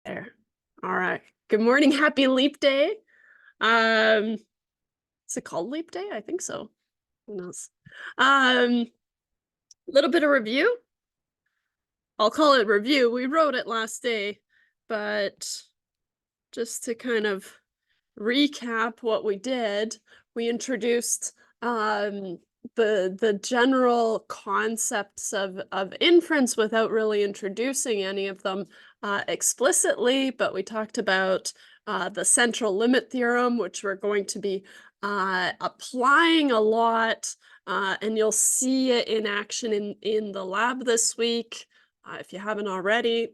There. All right. Good morning. Happy Leap Day. Um, is it called Leap Day? I think so. Who knows? Little bit of review. I'll call it review. We wrote it last day, but just to kind of recap what we did, we introduced the general concepts of inference without really introducing any of them explicitly, but we talked about the central limit theorem, which we're going to be applying a lot, and you'll see it in action in the lab this week if you haven't already.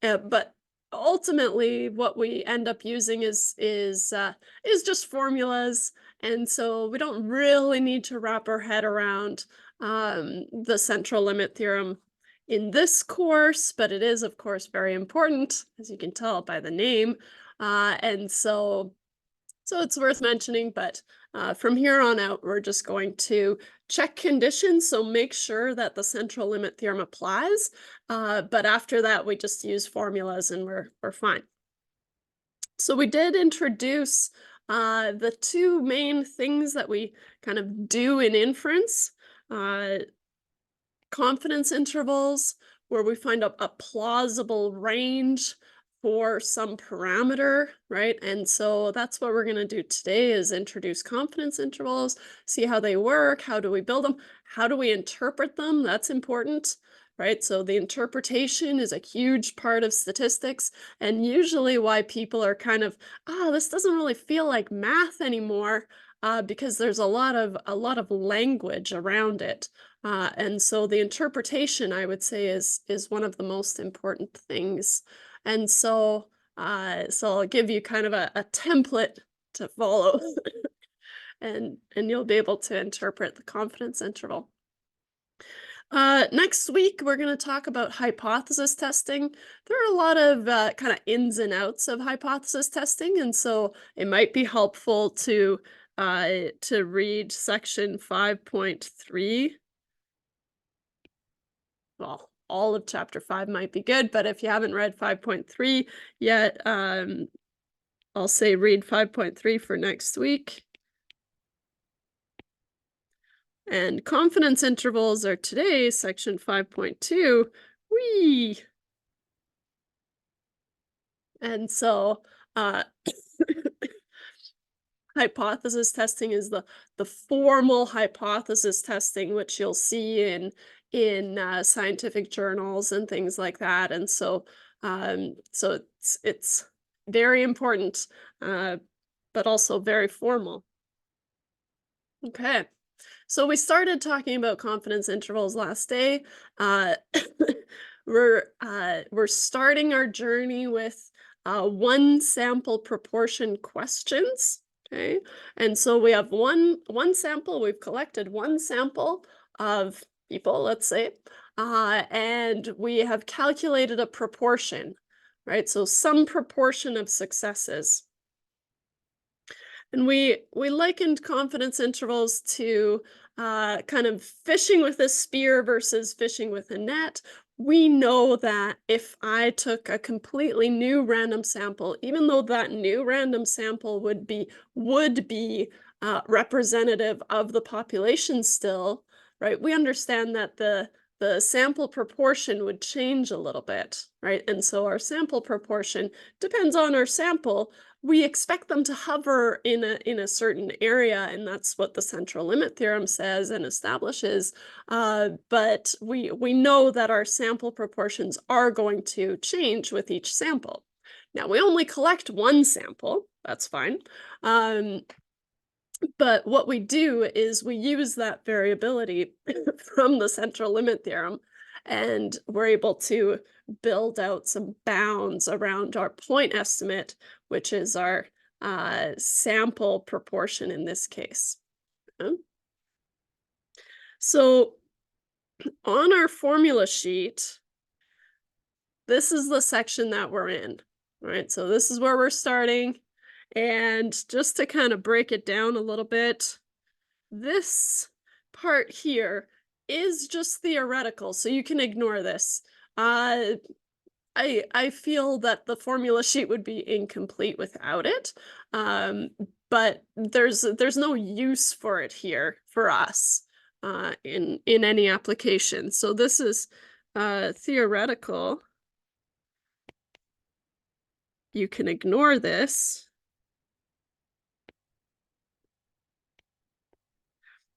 But ultimately what we end up using is just formulas, and so we don't really need to wrap our head around the central limit theorem in this course, but it is of course very important, as you can tell by the name, and so it's worth mentioning. But from here on out, we're just going to check conditions, so make sure that the central limit theorem applies. But after that, we just use formulas and we're fine. So we did introduce the two main things that we kind of do in inference. Confidence intervals, where we find a plausible range for some parameter, right? And so that's what we're going to do today, is introduce confidence intervals, see how they work, how do we build them, how do we interpret them? That's important, right? So the interpretation is a huge part of statistics, and usually why people are kind of, oh, this doesn't really feel like math anymore, because there's a lot of language around it. And so the interpretation, I would say, is one of the most important things. And so I'll give you kind of a template to follow, and you'll be able to interpret the confidence interval. Next week, we're going to talk about hypothesis testing. There are a lot of kind of ins and outs of hypothesis testing, and so it might be helpful to read section 5.3. Well, all of chapter 5 might be good, but if you haven't read 5.3 yet, I'll say read 5.3 for next week. And confidence intervals are today, section 5.2. Whee! And so hypothesis testing is the formal hypothesis testing, which you'll see in scientific journals and things like that. And so so it's very important, but also very formal. Okay, so we started talking about confidence intervals last day. We're starting our journey with one sample proportion questions. Okay, and so we have one sample. We've collected one sample of people, let's say, and we have calculated a proportion, right? So some proportion of successes. And we likened confidence intervals to kind of fishing with a spear versus fishing with a net. We know that if I took a completely new random sample, even though that new random sample would be representative of the population still, right? We understand that the sample proportion would change a little bit, right? And so our sample proportion depends on our sample. We expect them to hover in a certain area, and that's what the central limit theorem says and establishes. But we know that our sample proportions are going to change with each sample. Now, we only collect one sample, that's fine. But what we do is we use that variability from the central limit theorem, and we're able to build out some bounds around our point estimate, which is our sample proportion in this case. So on our formula sheet, this is the section that we're in, right? So this is where we're starting. And just to kind of break it down a little bit, this part here is just theoretical, so you can ignore this. I feel that the formula sheet would be incomplete without it. Um, but there's no use for it here for us in any application. So this is theoretical. You can ignore this.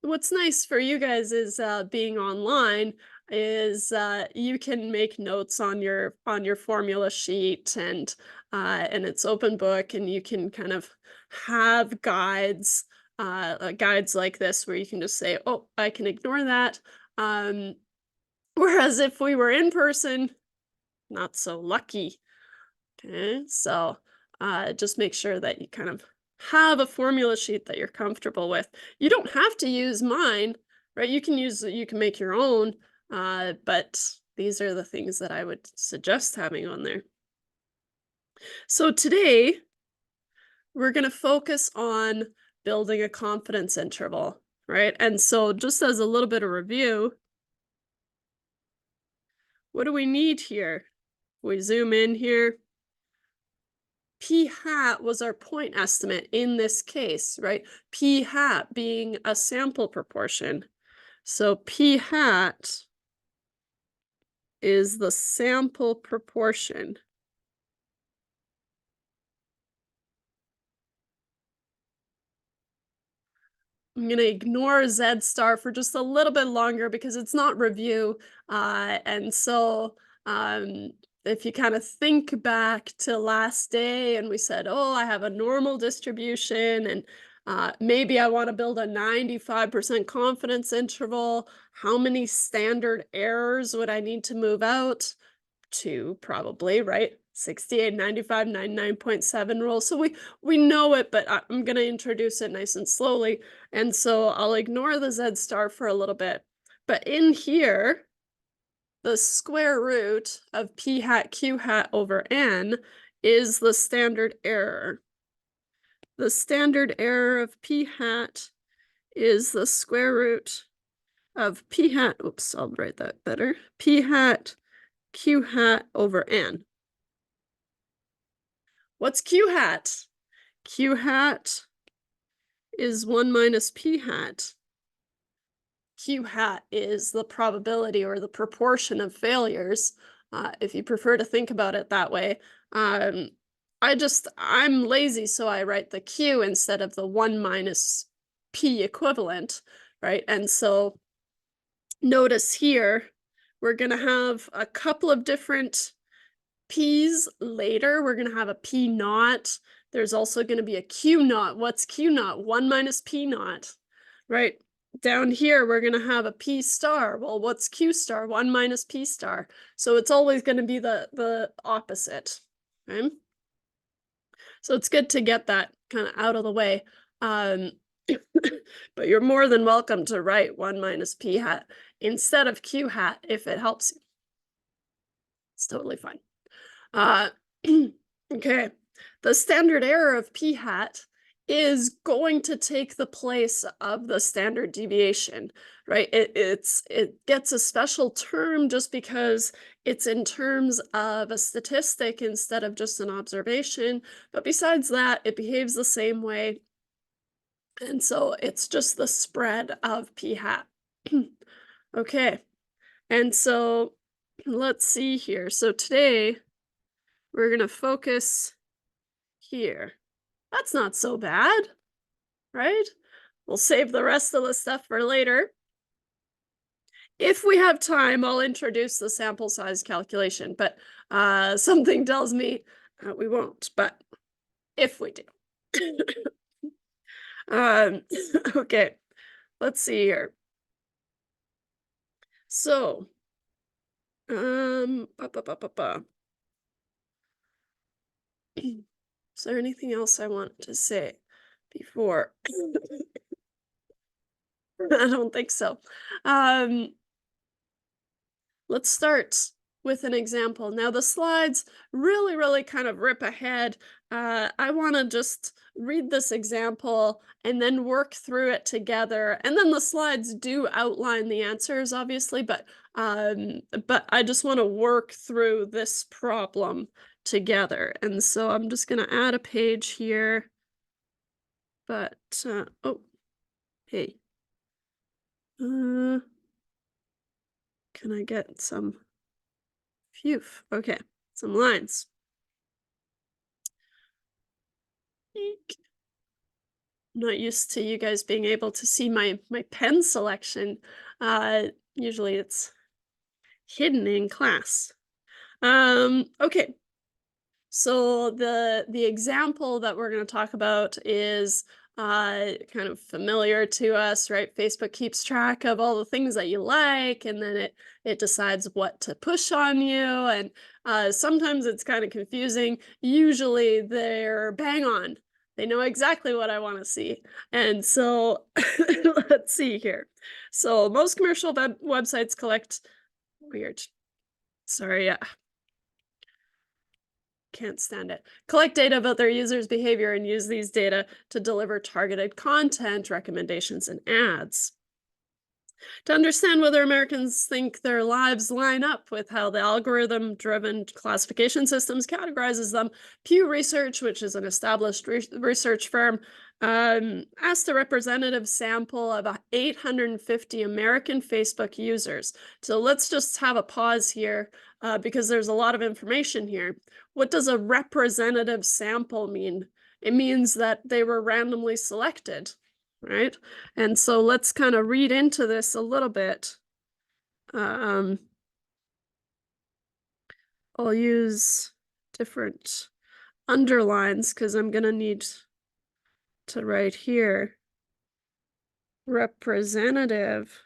What's nice for you guys is being online is you can make notes on your formula sheet and it's open book and you can kind of have guides like this where you can just say, oh, I can ignore that. Um, Whereas if we were in person, not so lucky. Okay, so just make sure that you kind of have a formula sheet that you're comfortable with. You don't have to use mine, right? You can make your own, but these are the things that I would suggest having on there. So today, we're going to focus on building a confidence interval, right? And so just as a little bit of review, what do we need here? We zoom in here. P hat was our point estimate in this case, right? P hat being a sample proportion. So P hat is the sample proportion. I'm going to ignore Z star for just a little bit longer because it's not review. And so if you kind of think back to last day and we said, oh, I have a normal distribution and maybe I want to build a 95% confidence interval. How many standard errors would I need to move out? 2 probably, right? 68, 95, 99.7 rule. So we know it, but I'm going to introduce it nice and slowly. And so I'll ignore the Z star for a little bit. But in here, the square root of P hat Q hat over N is the standard error. The standard error of P hat is the square root of P hat, oops, I'll write that better, P hat Q hat over N. What's Q hat? Q hat is 1 minus P hat. Q hat is the probability or the proportion of failures, if you prefer to think about it that way. I'm lazy, so I write the Q instead of the 1 minus P equivalent, right? And so notice here, we're going to have a couple of different P's later. We're going to have a P naught. There's also going to be a Q naught. What's Q naught? 1 minus P naught, right? Down here, we're going to have a P star. Well, what's Q star? 1 minus P star. So it's always going to be the opposite, okay? So it's good to get that kind of out of the way. But you're more than welcome to write 1 minus P hat instead of Q hat if it helps you. It's totally fine. Okay, the standard error of P hat is going to take the place of the standard deviation, right? It gets a special term just because it's in terms of a statistic instead of just an observation. But besides that, it behaves the same way. And so it's just the spread of P hat. Okay, and so let's see here. So today we're going to focus here. That's not so bad, right? We'll save the rest of the stuff for later. If we have time, I'll introduce the sample size calculation, but something tells me we won't, but if we do. Okay, let's see here. So, is there anything else I want to say before? I don't think so. Let's start with an example. Now, the slides really kind of rip ahead. I want to just read this example and then work through it together. And then the slides do outline the answers, obviously, but I just want to work through this problem together. And so I'm just going to add a page here. But oh, hey, can I get some? Phew. Okay, some lines. Eek. I'm not used to you guys being able to see my pen selection. Usually it's hidden in class. Okay. So the example that we're going to talk about is kind of familiar to us, right? Facebook keeps track of all the things that you like, and then it decides what to push on you. And sometimes it's kind of confusing. Usually they're bang on. They know exactly what I want to see. And so let's see here. So most commercial websites collect weird. Sorry, can't stand it. Collect data about their users' behavior and use these data to deliver targeted content, recommendations, and ads. To understand whether Americans think their lives line up with how the algorithm-driven classification systems categorizes them, Pew Research, which is an established research firm, asked a representative sample of 850 American Facebook users. So let's just have a pause here because there's a lot of information here. What does a representative sample mean? It means that they were randomly selected, right? And so let's kind of read into this a little bit. I'll use different underlines because I'm going to need to write here. Representative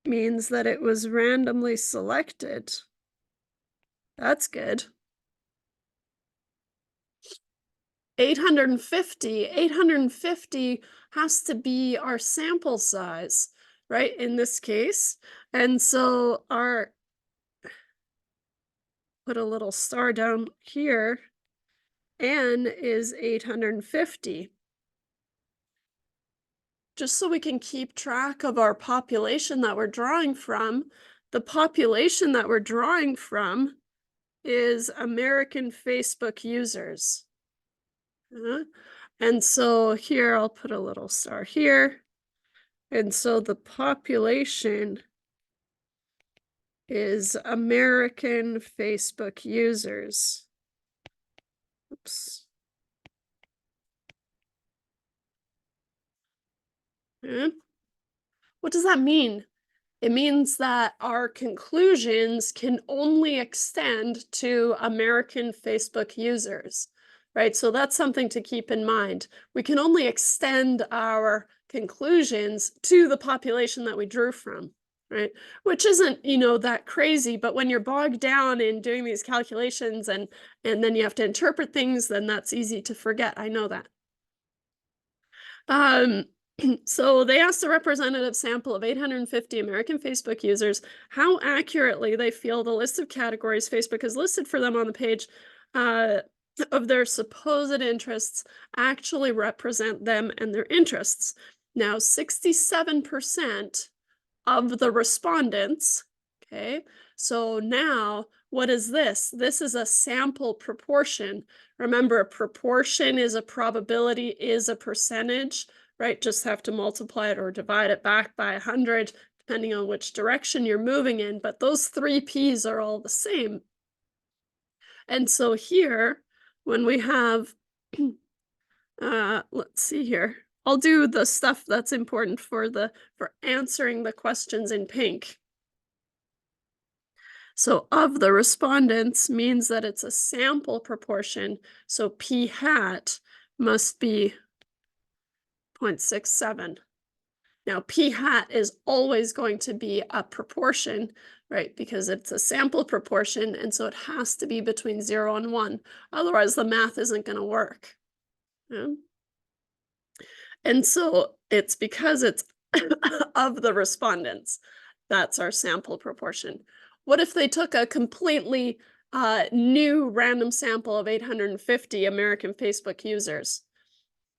means that it was randomly selected. That's good. 850 has to be our sample size, right, in this case. And so put a little star down here, N is 850. Just so we can keep track of our population that we're drawing from, the population that we're drawing from is American Facebook users. And so here I'll put a little star here. And so the population is American Facebook users. Oops. What does that mean? It means that our conclusions can only extend to American Facebook users, right? So that's something to keep in mind. We can only extend our conclusions to the population that we drew from, right? Which isn't, that crazy, but when you're bogged down in doing these calculations and then you have to interpret things, then that's easy to forget. I know that. So they asked a representative sample of 850 American Facebook users how accurately they feel the list of categories Facebook has listed for them on the page of their supposed interests actually represent them and their interests. Now, 67% of the respondents, okay, so now what is this? This is a sample proportion. Remember, a proportion is a probability, is a percentage, right? Just have to multiply it or divide it back by 100, depending on which direction you're moving in. But those three P's are all the same. And so here, when we have, let's see here. I'll do the stuff that's important for answering the questions in pink. So of the respondents means that it's a sample proportion. So P hat must be 0.67. Now, P hat is always going to be a proportion, right? Because it's a sample proportion, and so it has to be between 0 and 1. Otherwise, the math isn't going to work. Yeah? And so it's because it's of the respondents. That's our sample proportion. What if they took a completely new random sample of 850 American Facebook users?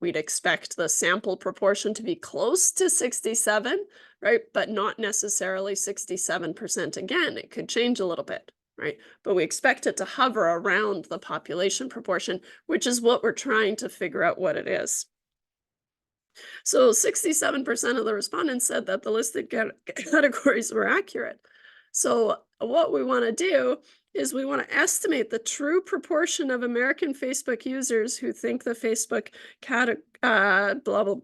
We'd expect the sample proportion to be close to 67, right? But not necessarily 67% again. It could change a little bit, right? But we expect it to hover around the population proportion, which is what we're trying to figure out what it is. So 67% of the respondents said that the listed categories were accurate. So what we want to do is we want to estimate the true proportion of American Facebook users who think the Facebook blah blah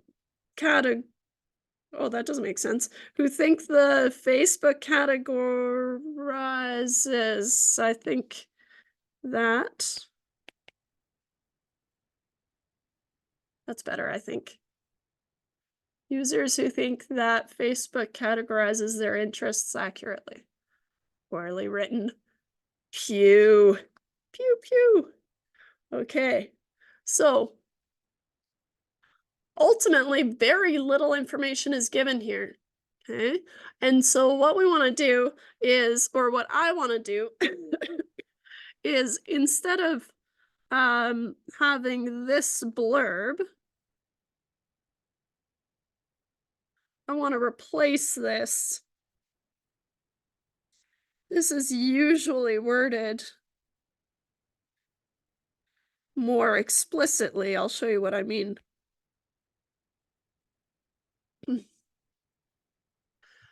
oh, that doesn't make sense. Who think the Facebook categorizes, I think that that's better, I think. Users who think that Facebook categorizes their interests accurately. Poorly written. Pew. Pew, pew. Okay. So ultimately, very little information is given here. Okay. And so what we want to do is, or what I want to do is instead of having this blurb, I want to replace this. This is usually worded more explicitly. I'll show you what I mean.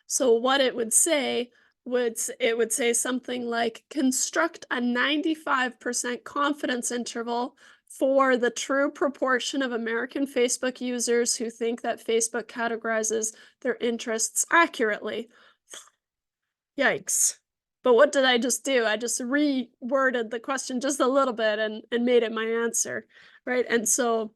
So what it would say would say something like construct a 95% confidence interval for the true proportion of American Facebook users who think that Facebook categorizes their interests accurately. Yikes. But what did I just do? I just reworded the question just a little bit and made it my answer, right? And so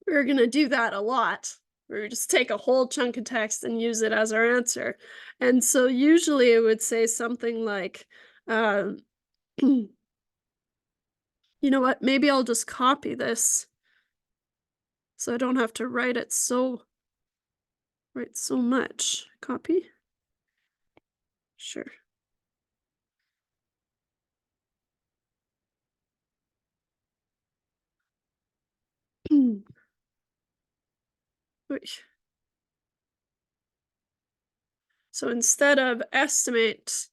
we're going to do that a lot. We just take a whole chunk of text and use it as our answer. And so usually it would say something like, you know what, maybe I'll just copy this so I don't have to write so much. Copy? Sure. So instead of estimate,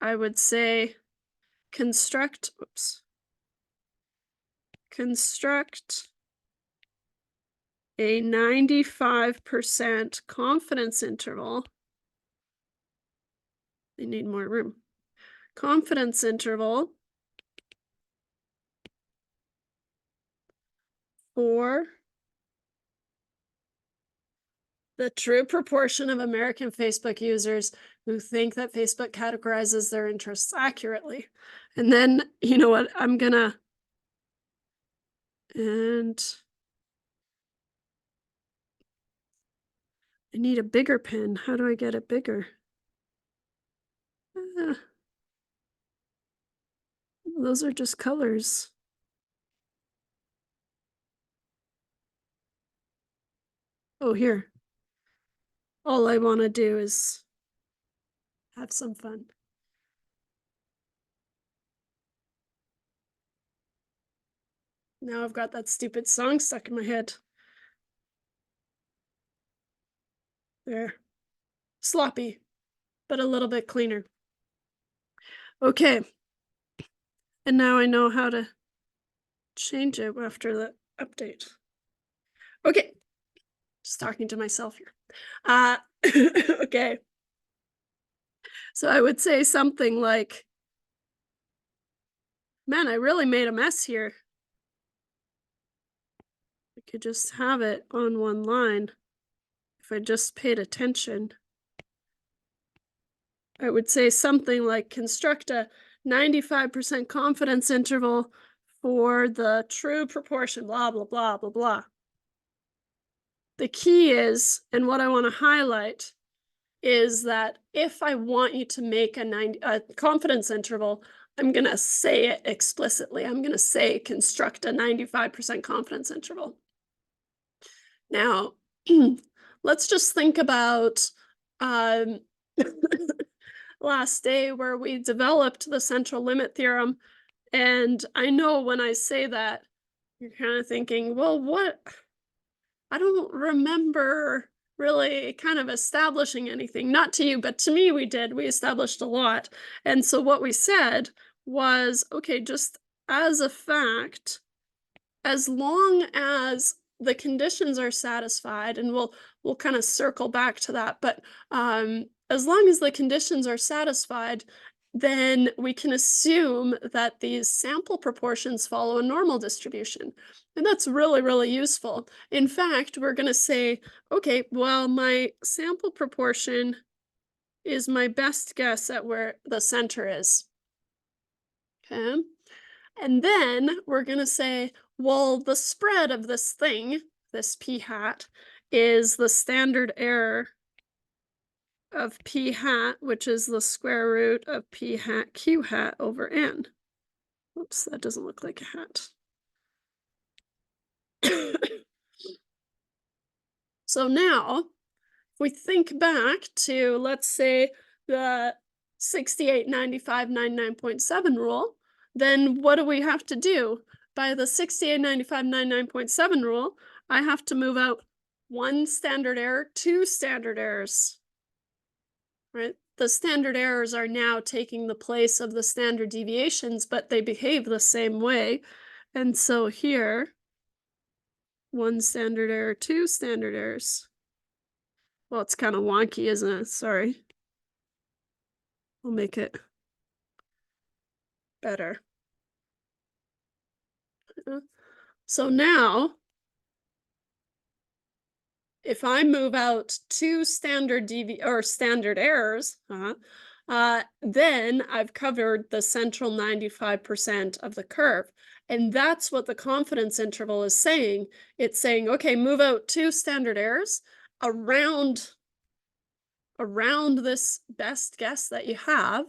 I would say construct a 95% confidence interval. They need more room. Confidence interval for the true proportion of American Facebook users who think that Facebook categorizes their interests accurately. And then, you know what, and I need a bigger pen. How do I get it bigger? Those are just colors. Oh, here. All I want to do is have some fun. Now I've got that stupid song stuck in my head. There. Sloppy, but a little bit cleaner. Okay. And now I know how to change it after the update. Okay. Just talking to myself here. Okay. So I would say something like, man, I really made a mess here. I could just have it on one line if I just paid attention. I would say something like construct a 95% confidence interval for the true proportion, blah, blah, blah, blah, blah. The key is, and what I want to highlight is that if I want you to make a confidence interval, I'm going to say it explicitly. I'm going to say construct a 95% confidence interval. Now, let's just think about last day where we developed the central limit theorem. And I know when I say that, you're kind of thinking, well, what? I don't remember really kind of establishing anything. Not to you, but to me, we did. We established a lot. And so what we said was, okay, just as a fact, as long as the conditions are satisfied, and we'll kind of circle back to that, but as long as the conditions are satisfied, then we can assume that these sample proportions follow a normal distribution. And that's really, really useful. In fact, we're going to say, okay, well, my sample proportion is my best guess at where the center is. Okay. And then we're going to say, well, the spread of this thing, this p hat, is the standard error of p hat, which is the square root of p hat q hat over n. Oops, that doesn't look like a hat. So now, if we think back to, let's say, the 689599.7 rule, then what do we have to do? By the 689599.7 rule, I have to move out one standard error, two standard errors, right? The standard errors are now taking the place of the standard deviations, but they behave the same way. And so here, one standard error, two standard errors. Well, it's kind of wonky, isn't it? Sorry. We'll make it better. So now, if I move out two standard standard errors, then I've covered the central 95% of the curve. And that's what the confidence interval is saying. It's saying, okay, move out two standard errors around this best guess that you have,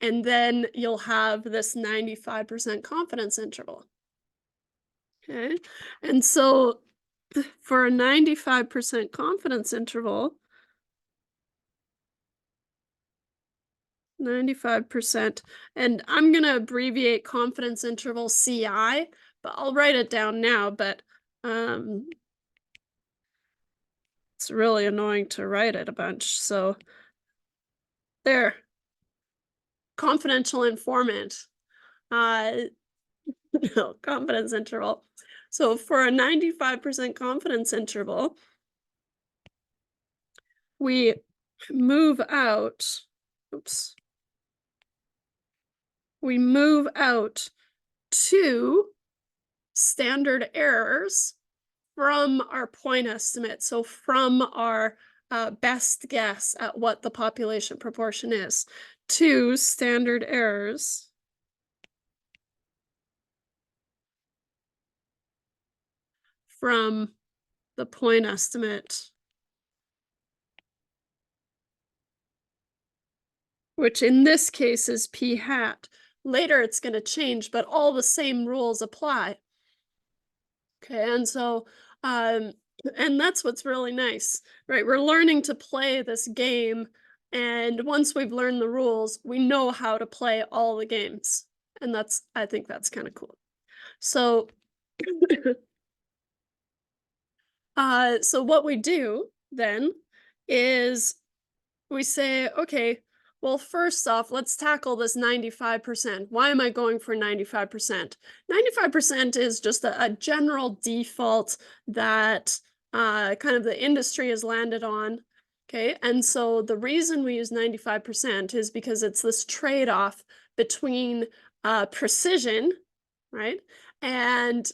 and then you'll have this 95% confidence interval. Okay, and so for a 95% confidence interval, 95%, and I'm going to abbreviate confidence interval CI, but I'll write it down now, but it's really annoying to write it a bunch, so there. Confidential informant. No, confidence interval. So for a 95% confidence interval, we move out, we move out two standard errors from our point estimate. So from our best guess at what the population proportion is. Two standard errors from the point estimate, which in this case is p hat. Later it's going to change, but all the same rules apply. Okay, and so, and that's what's really nice, right? We're learning to play this game, and once we've learned the rules, we know how to play all the games. And I think that's kind of cool. So, so what we do then is we say, okay, well, first off, let's tackle this 95%. Why am I going for 95%? 95% is just a general default that kind of the industry has landed on. Okay, and so the reason we use 95% is because it's this trade-off between precision, right, and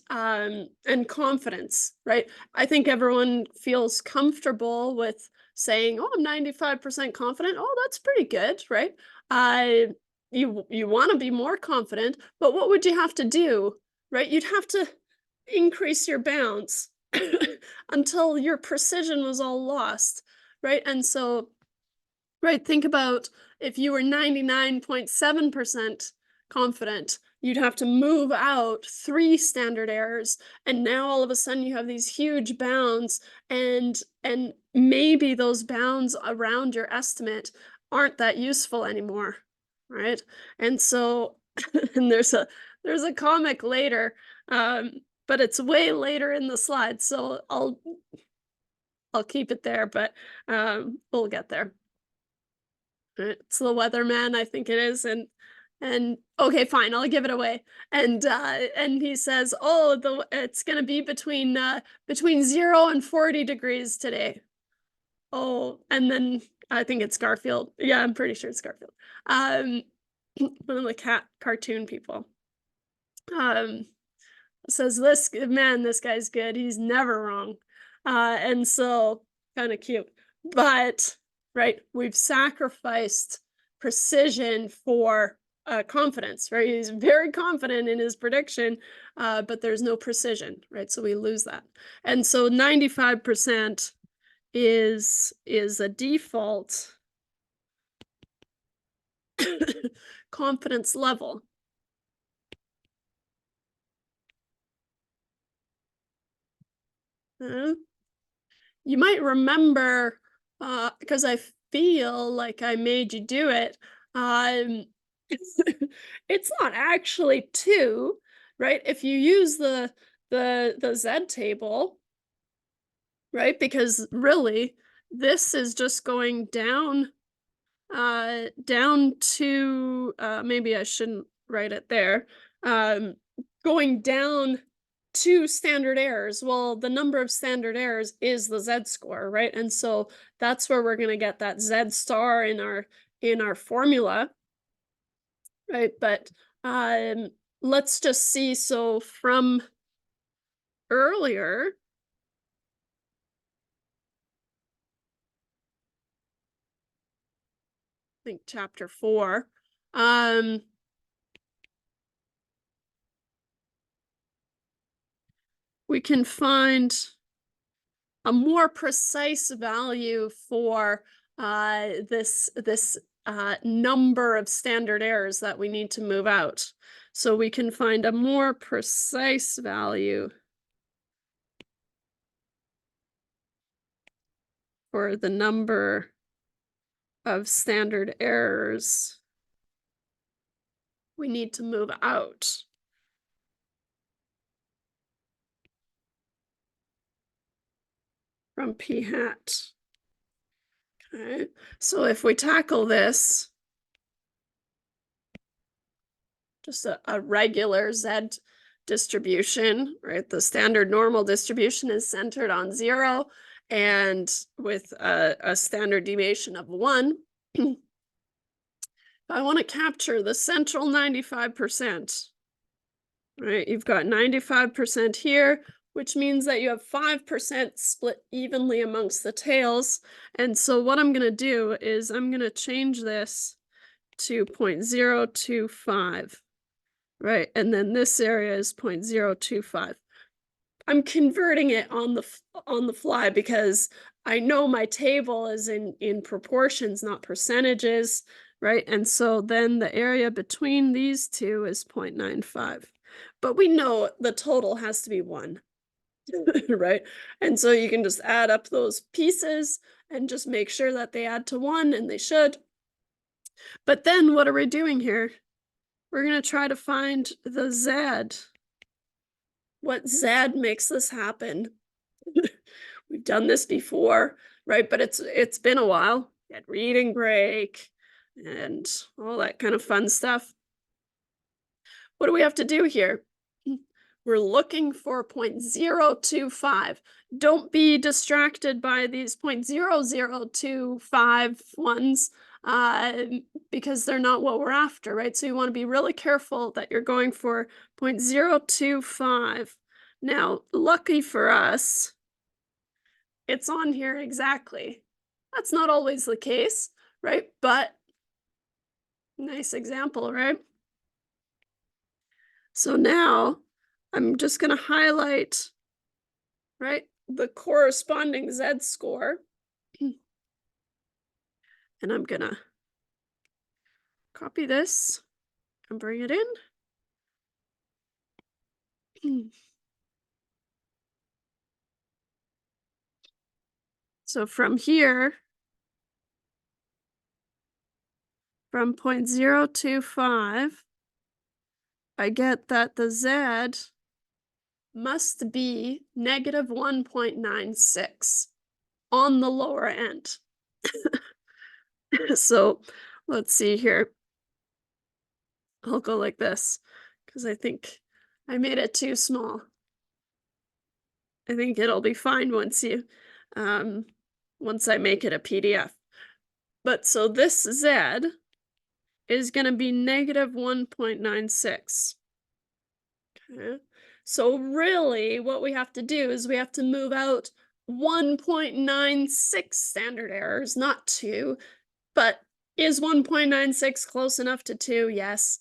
confidence, right? I think everyone feels comfortable with saying, oh, I'm 95% confident. Oh, that's pretty good, right? You want to be more confident, but what would you have to do, right? You'd have to increase your bounds until your precision was all lost, right? And so, right, think about if you were 99.7% confident, you'd have to move out three standard errors, and now all of a sudden you have these huge bounds, and maybe those bounds around your estimate aren't that useful anymore, right? And so and there's a comic later, um, but it's way later in the slide, so I'll keep it there, but we'll get there. It's the weatherman, I think it is, and okay, fine, I'll give it away. And he says, "Oh, it's gonna be between 0 and 40 degrees today." Oh, and then I think it's Garfield. Yeah, I'm pretty sure it's Garfield. Um, one of the cat cartoon people. Um, says, this guy's good. He's never wrong." And so kind of cute. But right, we've sacrificed precision for confidence, right? He's very confident in his prediction, but there's no precision, right? So we lose that. And so 95% is a default confidence level. Uh, you might remember, because I feel like I made you do it. Um, it's not actually two, right? If you use the Z table, right? Because really, this is just going down to maybe I shouldn't write it there. Um, going down to standard errors. Well, the number of standard errors is the Z score, right? And so that's where we're going to get that Z star in our formula, right? But um, let's just see. So from earlier, I think chapter 4, um, we can find a more precise value for this number of standard errors that we need to move out. So we can find a more precise value for the number of standard errors we need to move out from p hat. Okay, so if we tackle this, just a regular Z distribution, right? The standard normal distribution is centered on 0 and with a standard deviation of 1. I want to capture the central 95%, right? You've got 95% here, which means that you have 5% split evenly amongst the tails. And so what I'm going to do is I'm going to change this to 0.025. Right, and then this area is 0.025. I'm converting it on the fly because I know my table is in proportions, not percentages, right? And so then the area between these two is 0.95. But we know the total has to be 1, right? And so you can just add up those pieces and just make sure that they add to 1, and they should. But then what are we doing here? We're going to try to find the Z. What Z makes this happen? We've done this before, right? But it's been a while. We had reading break and all that kind of fun stuff. What do we have to do here? We're looking for 0.025. Don't be distracted by these 0.0025 ones, because they're not what we're after, right? So you want to be really careful that you're going for 0.025. Now, lucky for us, it's on here exactly. That's not always the case, right? But nice example, right? So now I'm just going to highlight, right, the corresponding Z score. And I'm going to copy this and bring it in. So from here, from 0.025, I get that the Z must be negative 1.96 on the lower end. So let's see here. I'll go like this because I think I made it too small. I think it'll be fine um, once I make it a PDF. But so this Z is going to be negative 1.96. Okay. So really what we have to do is we have to move out 1.96 standard errors, not 2, but is 1.96 close enough to 2? Yes.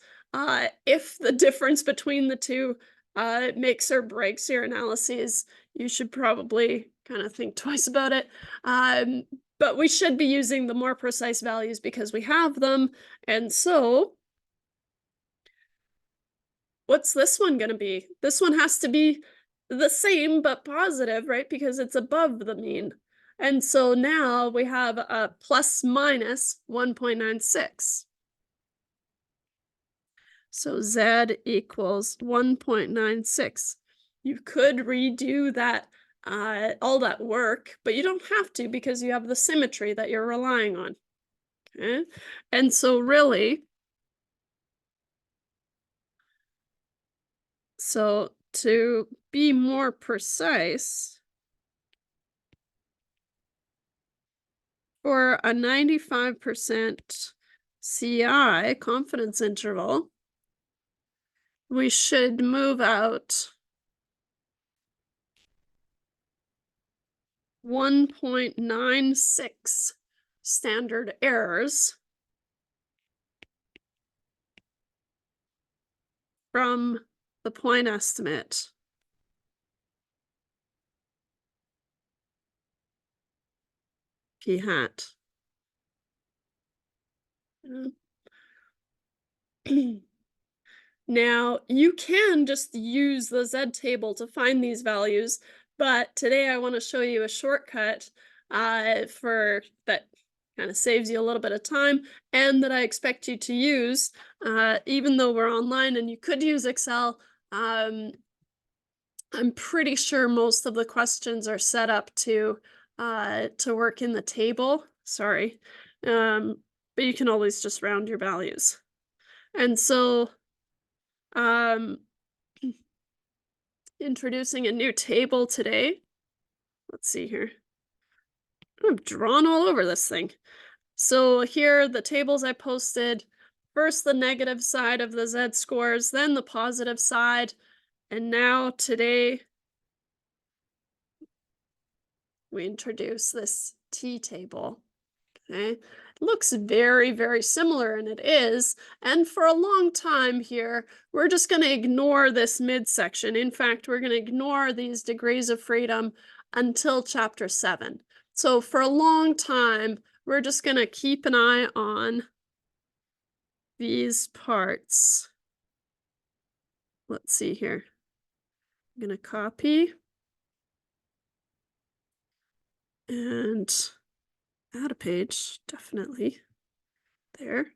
If the difference between the two makes or breaks your analyses, you should probably kind of think twice about it. But we should be using the more precise values because we have them. And so what's this one going to be? This one has to be the same but positive, right? Because it's above the mean. And so now we have a plus minus 1.96. So Z equals 1.96. You could redo that, all that work, but you don't have to because you have the symmetry that you're relying on. Okay? And so really, so to be more precise, for a 95% CI confidence interval, we should move out 1.96 standard errors from the point estimate. P hat. Now, you can just use the Z table to find these values, but today I want to show you a shortcut for that kind of saves you a little bit of time and that I expect you to use, even though we're online and you could use Excel. I'm pretty sure most of the questions are set up to work in the table. Sorry. But you can always just round your values. And so introducing a new table today. Let's see here. I've drawn all over this thing. So here are the tables I posted. First, the negative side of the Z scores, then the positive side. And now today, we introduce this T table. Okay, it looks very, very similar, and it is. And for a long time here, we're just going to ignore this midsection. In fact, we're going to ignore these degrees of freedom until chapter 7. So for a long time, we're just going to keep an eye on these parts. Let's see here. I'm going to copy and add a page, definitely there.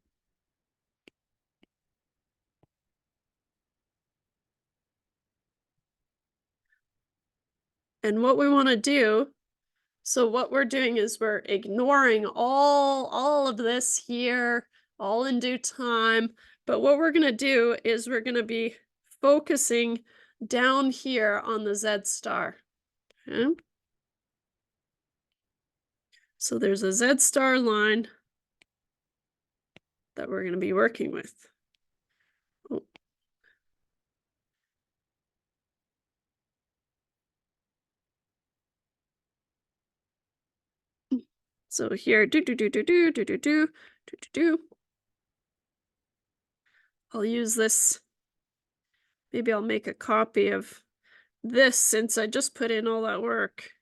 And what we want to do, so what we're doing is we're ignoring all of this here, all in due time. But what we're going to do is we're going to be focusing down here on the Z star. Okay? So there's a Z star line that we're going to be working with. Oh. So here, I'll use this. Maybe I'll make a copy of this since I just put in all that work.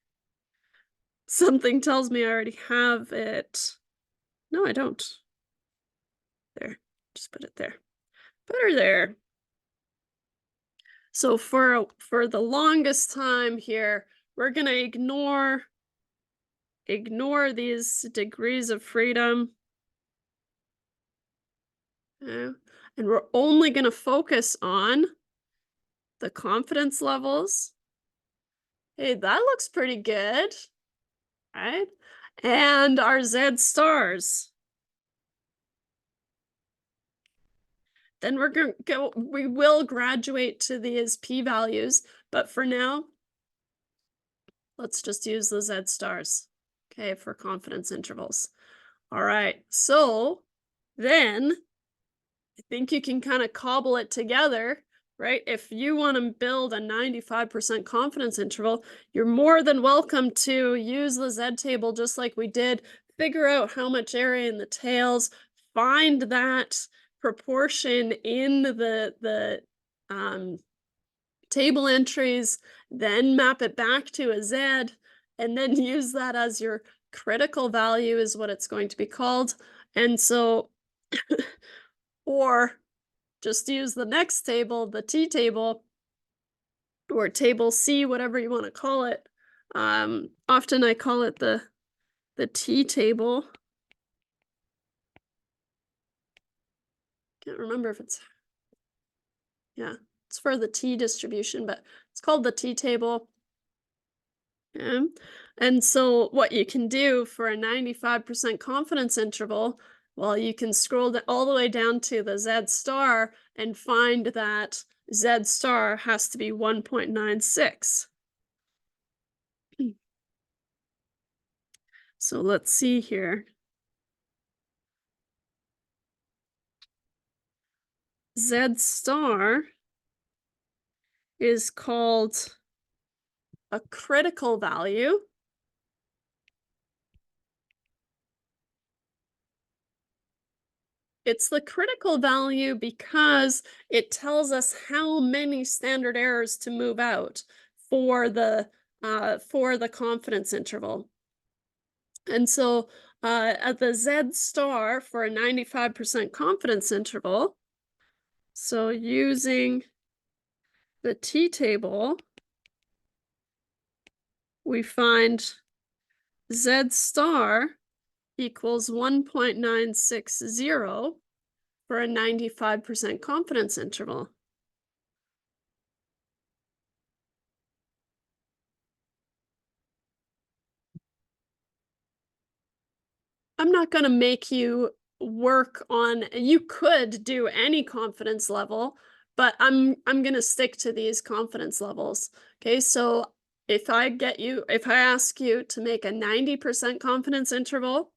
Something tells me I already have it. No, I don't. There, just put it there. Put her there. So for the longest time here, we're gonna ignore these degrees of freedom. Okay. And we're only going to focus on the confidence levels. Hey, that looks pretty good, right? And our Z stars. Then we're going to go, we will graduate to these p-values, but for now, let's just use the Z stars, okay, for confidence intervals. All right, so then I think you can kind of cobble it together, right? If you want to build a 95% confidence interval, you're more than welcome to use the Z table just like we did. Figure out how much area in the tails, find that proportion in the um, table entries, then map it back to a Z, and then use that as your critical value is what it's going to be called. And so, or just use the next table, the T table, or table C, whatever you want to call it. Often I call it the T table. Can't remember if it's, yeah, it's for the T distribution, but it's called the T table. Okay. And so what you can do for a 95% confidence interval, well, you can scroll all the way down to the Z star and find that Z star has to be 1.96. So let's see here. Z star is called a critical value. It's the critical value because it tells us how many standard errors to move out for the confidence interval. And so at the Z star for a 95% confidence interval, so using the T table, we find Z star equals 1.960 for a 95% confidence interval. I'm not going to make you work on, you could do any confidence level, but I'm going to stick to these confidence levels. Okay, so if I ask you to make a 90% confidence interval,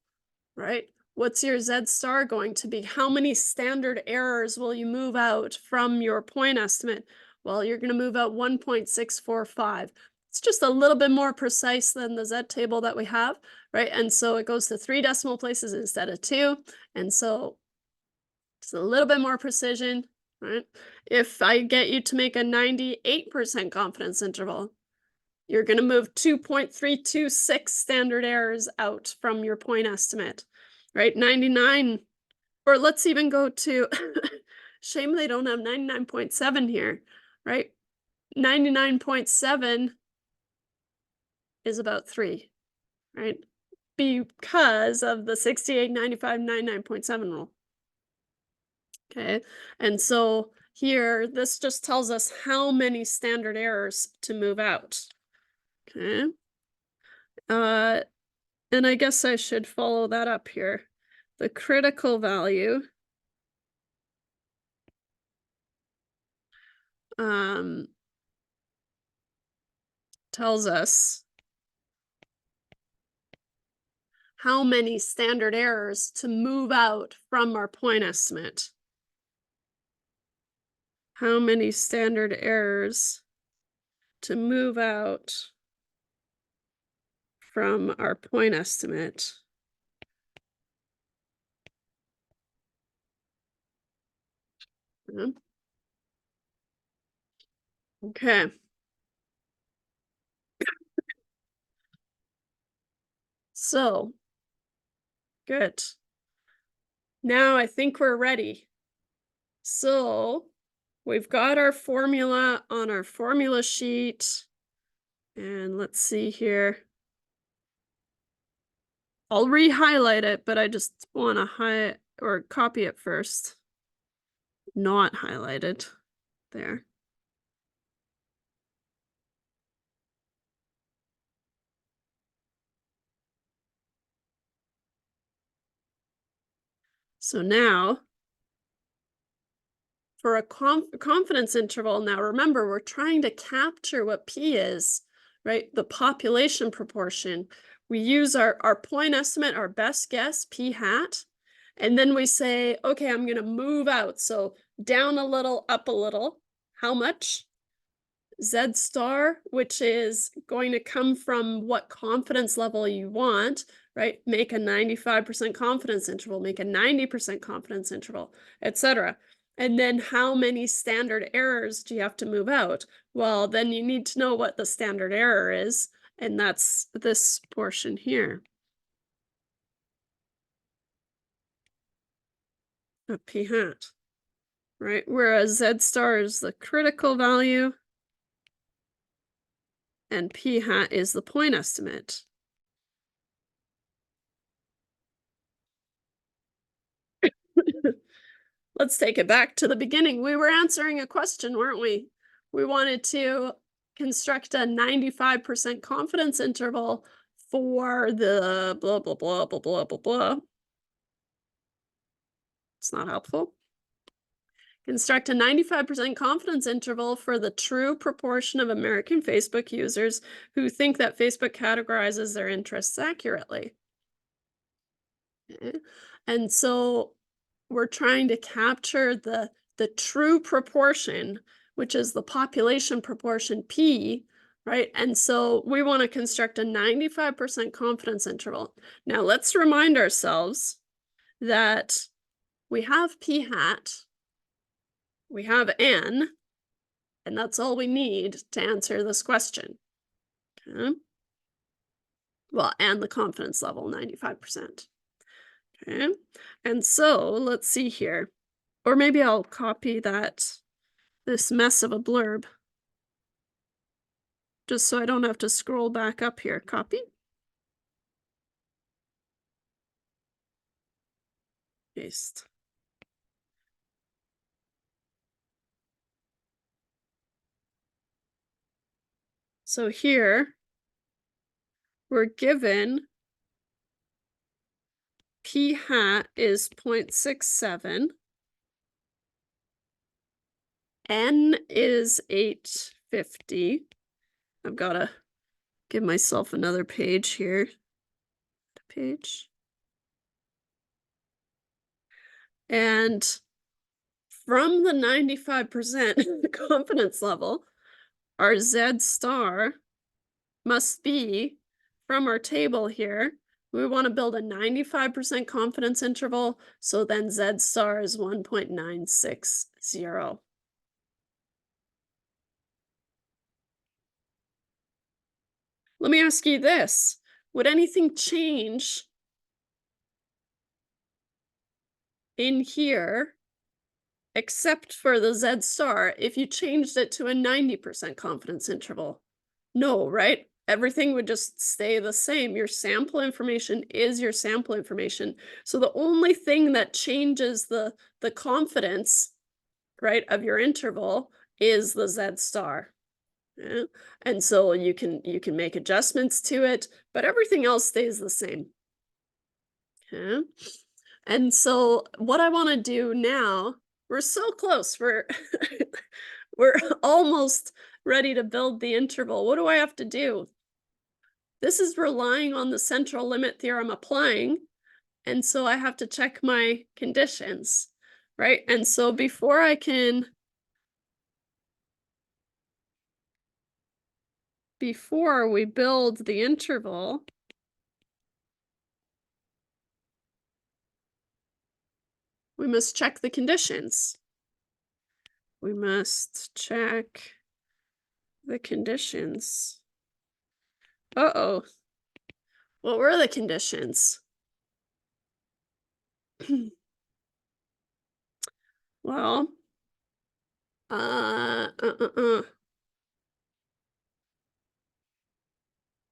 right? What's your Z star going to be? How many standard errors will you move out from your point estimate? Well, you're going to move out 1.645. It's just a little bit more precise than the Z table that we have, right? And so it goes to 3 decimal places instead of 2. And so it's a little bit more precision, right? If I get you to make a 98% confidence interval, you're going to move 2.326 standard errors out from your point estimate, right? 99, or let's even go to, shame they don't have 99.7 here, right? 99.7 is about 3, right? Because of the 68, 95, 99.7 rule. Okay, and so here, this just tells us how many standard errors to move out. Okay. And I guess I should follow that up here. The critical value tells us how many standard errors to move out from our point estimate. How many standard errors to move out from our point estimate. Okay. So, good. Now I think we're ready. So, we've got our formula on our formula sheet. And let's see here. I'll re-highlight it, but I just want to copy it first. not highlighted there. So now for a confidence interval, now remember, we're trying to capture what P is, right? The population proportion. We use our point estimate, our best guess, P hat, and then we say, okay, I'm going to move out. So down a little, up a little. How much? Z star, which is going to come from what confidence level you want, right? Make a 95% confidence interval, make a 90% confidence interval, etc. And then how many standard errors do you have to move out? Well, then you need to know what the standard error is, and that's this portion here. A P hat, right? Whereas Z star is the critical value, and P hat is the point estimate. Let's take it back to the beginning. We were answering a question, weren't we? We wanted to construct a 95% confidence interval for the blah, blah, blah, blah, blah, blah, blah. It's not helpful. Construct a 95% confidence interval for the true proportion of American Facebook users who think that Facebook categorizes their interests accurately. Okay. And so we're trying to capture the true proportion, which is the population proportion P, right? And so we want to construct a 95% confidence interval. Now let's remind ourselves that we have P hat, we have N, and that's all we need to answer this question. Okay. Well, and the confidence level, 95%. Okay. And so let's see here. Or maybe I'll copy this mess of a blurb, just so I don't have to scroll back up here. Copy. Paste. So here, we're given P hat is 0.67. N is 850. I've got to give myself another page here. Page. And from the 95% confidence level, our Z star must be, from our table here, we want to build a 95% confidence interval, so then Z star is 1.960. Let me ask you this. Would anything change in here except for the Z star if you changed it to a 90% confidence interval? No, right? Everything would just stay the same. Your sample information is your sample information. So the only thing that changes the confidence, right, of your interval is the Z star. Yeah? And so you can make adjustments to it, but everything else stays the same. Okay. And so what I want to do now, we're so close. We're we're almost ready to build the interval. What do I have to do? This is relying on the central limit theorem applying, and so I have to check my conditions, right? And so before we build the interval, we must check the conditions. We must check the conditions. Uh-oh. What were the conditions? Well,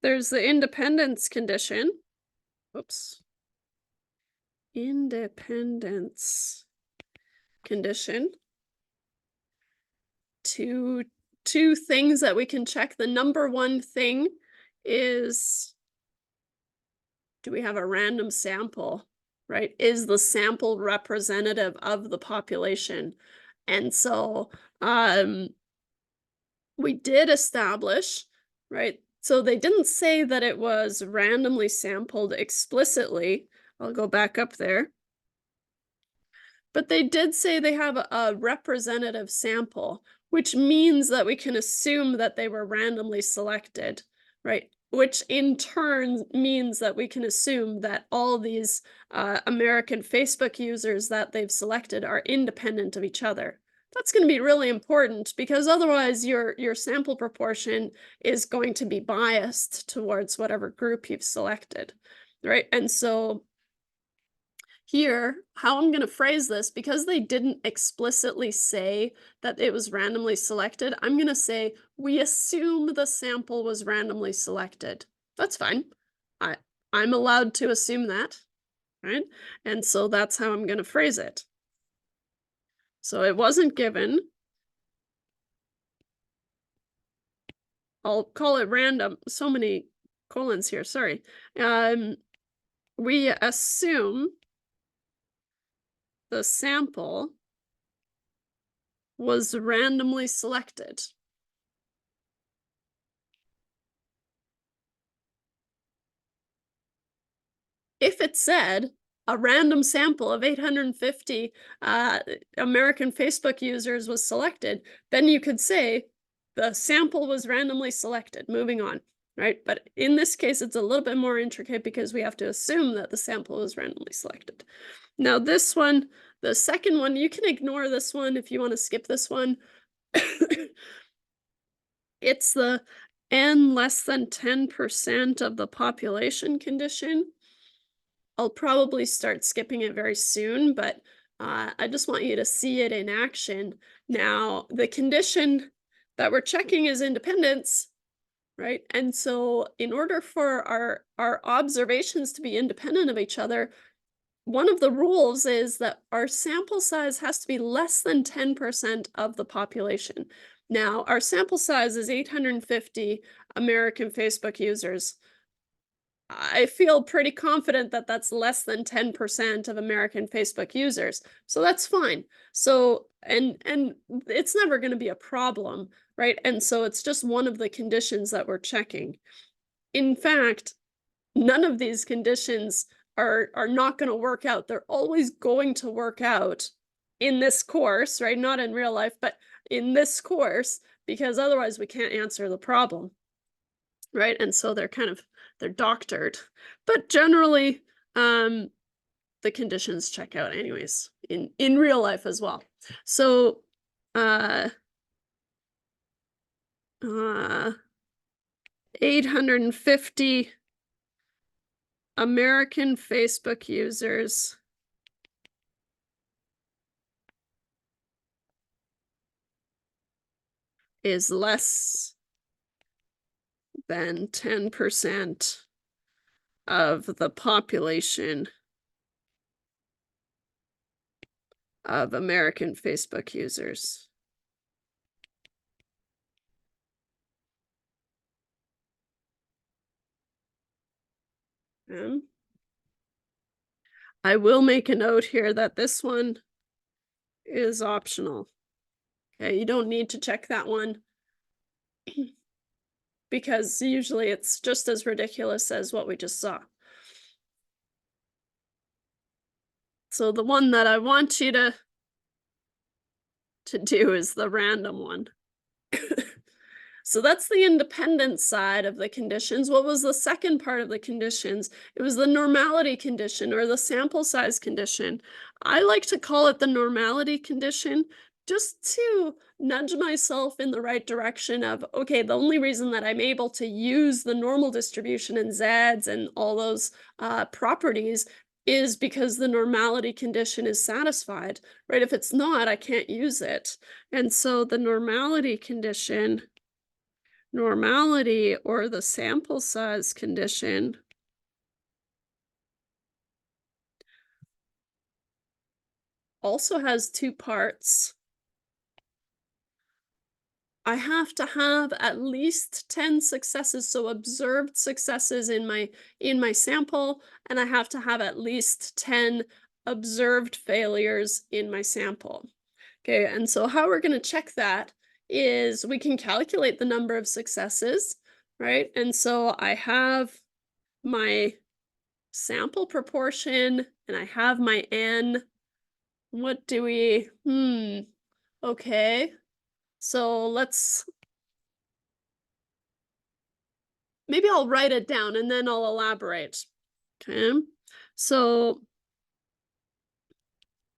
there's the independence condition. Oops. Independence condition. two things that we can check. The number one thing is, do we have a random sample, right? Is the sample representative of the population? And so we did establish, right? So they didn't say that it was randomly sampled explicitly. I'll go back up there. But they did say they have a representative sample, which means that we can assume that they were randomly selected, right? Which in turn means that we can assume that all these American Facebook users that they've selected are independent of each other. That's going to be really important because otherwise your sample proportion is going to be biased towards whatever group you've selected, right? And so here, how I'm going to phrase this, because they didn't explicitly say that it was randomly selected, I'm going to say, we assume the sample was randomly selected. That's fine. I'm allowed to assume that, right? And so that's how I'm going to phrase it. So it wasn't given. I'll call it random. So many colons here, sorry. We assume the sample was randomly selected. If it said a random sample of 850 American Facebook users was selected, then you could say the sample was randomly selected, moving on, right? But in this case, it's a little bit more intricate because we have to assume that the sample was randomly selected. Now this one, the second one, you can ignore this one if you want to skip this one. It's the n less than 10% of the population condition. I'll probably start skipping it very soon, but I just want you to see it in action. Now, the condition that we're checking is independence, right? And so in order for our observations to be independent of each other, one of the rules is that our sample size has to be less than 10% of the population. Now, our sample size is 850 American Facebook users. I feel pretty confident that that's less than 10% of American Facebook users. So that's fine. So, and it's never going to be a problem, right? And so it's just one of the conditions that we're checking. In fact, none of these conditions are not going to work out. They're always going to work out in this course, right? Not in real life, but in this course, because otherwise we can't answer the problem, right? And so they're doctored, but generally the conditions check out anyways in real life as well. So 850 American Facebook users is less than 10% of the population of American Facebook users. I will make a note here that this one is optional. Okay, you don't need to check that one because usually it's just as ridiculous as what we just saw. So the one that I want you to do is the random one. So that's the independent side of the conditions. What was the second part of the conditions? It was the normality condition or the sample size condition. I like to call it the normality condition just to nudge myself in the right direction of, okay, the only reason that I'm able to use the normal distribution and Z's and all those properties is because the normality condition is satisfied, right? If it's not, I can't use it. And so the normality condition, normality or the sample size condition also has two parts. I have to have at least 10 successes, so observed successes in my sample, and I have to have at least 10 observed failures in my sample. Okay, and so how we're going to check that is we can calculate the number of successes, right? And so I have my sample proportion and I have my n. What do we, okay. So maybe I'll write it down and then I'll elaborate. Okay. So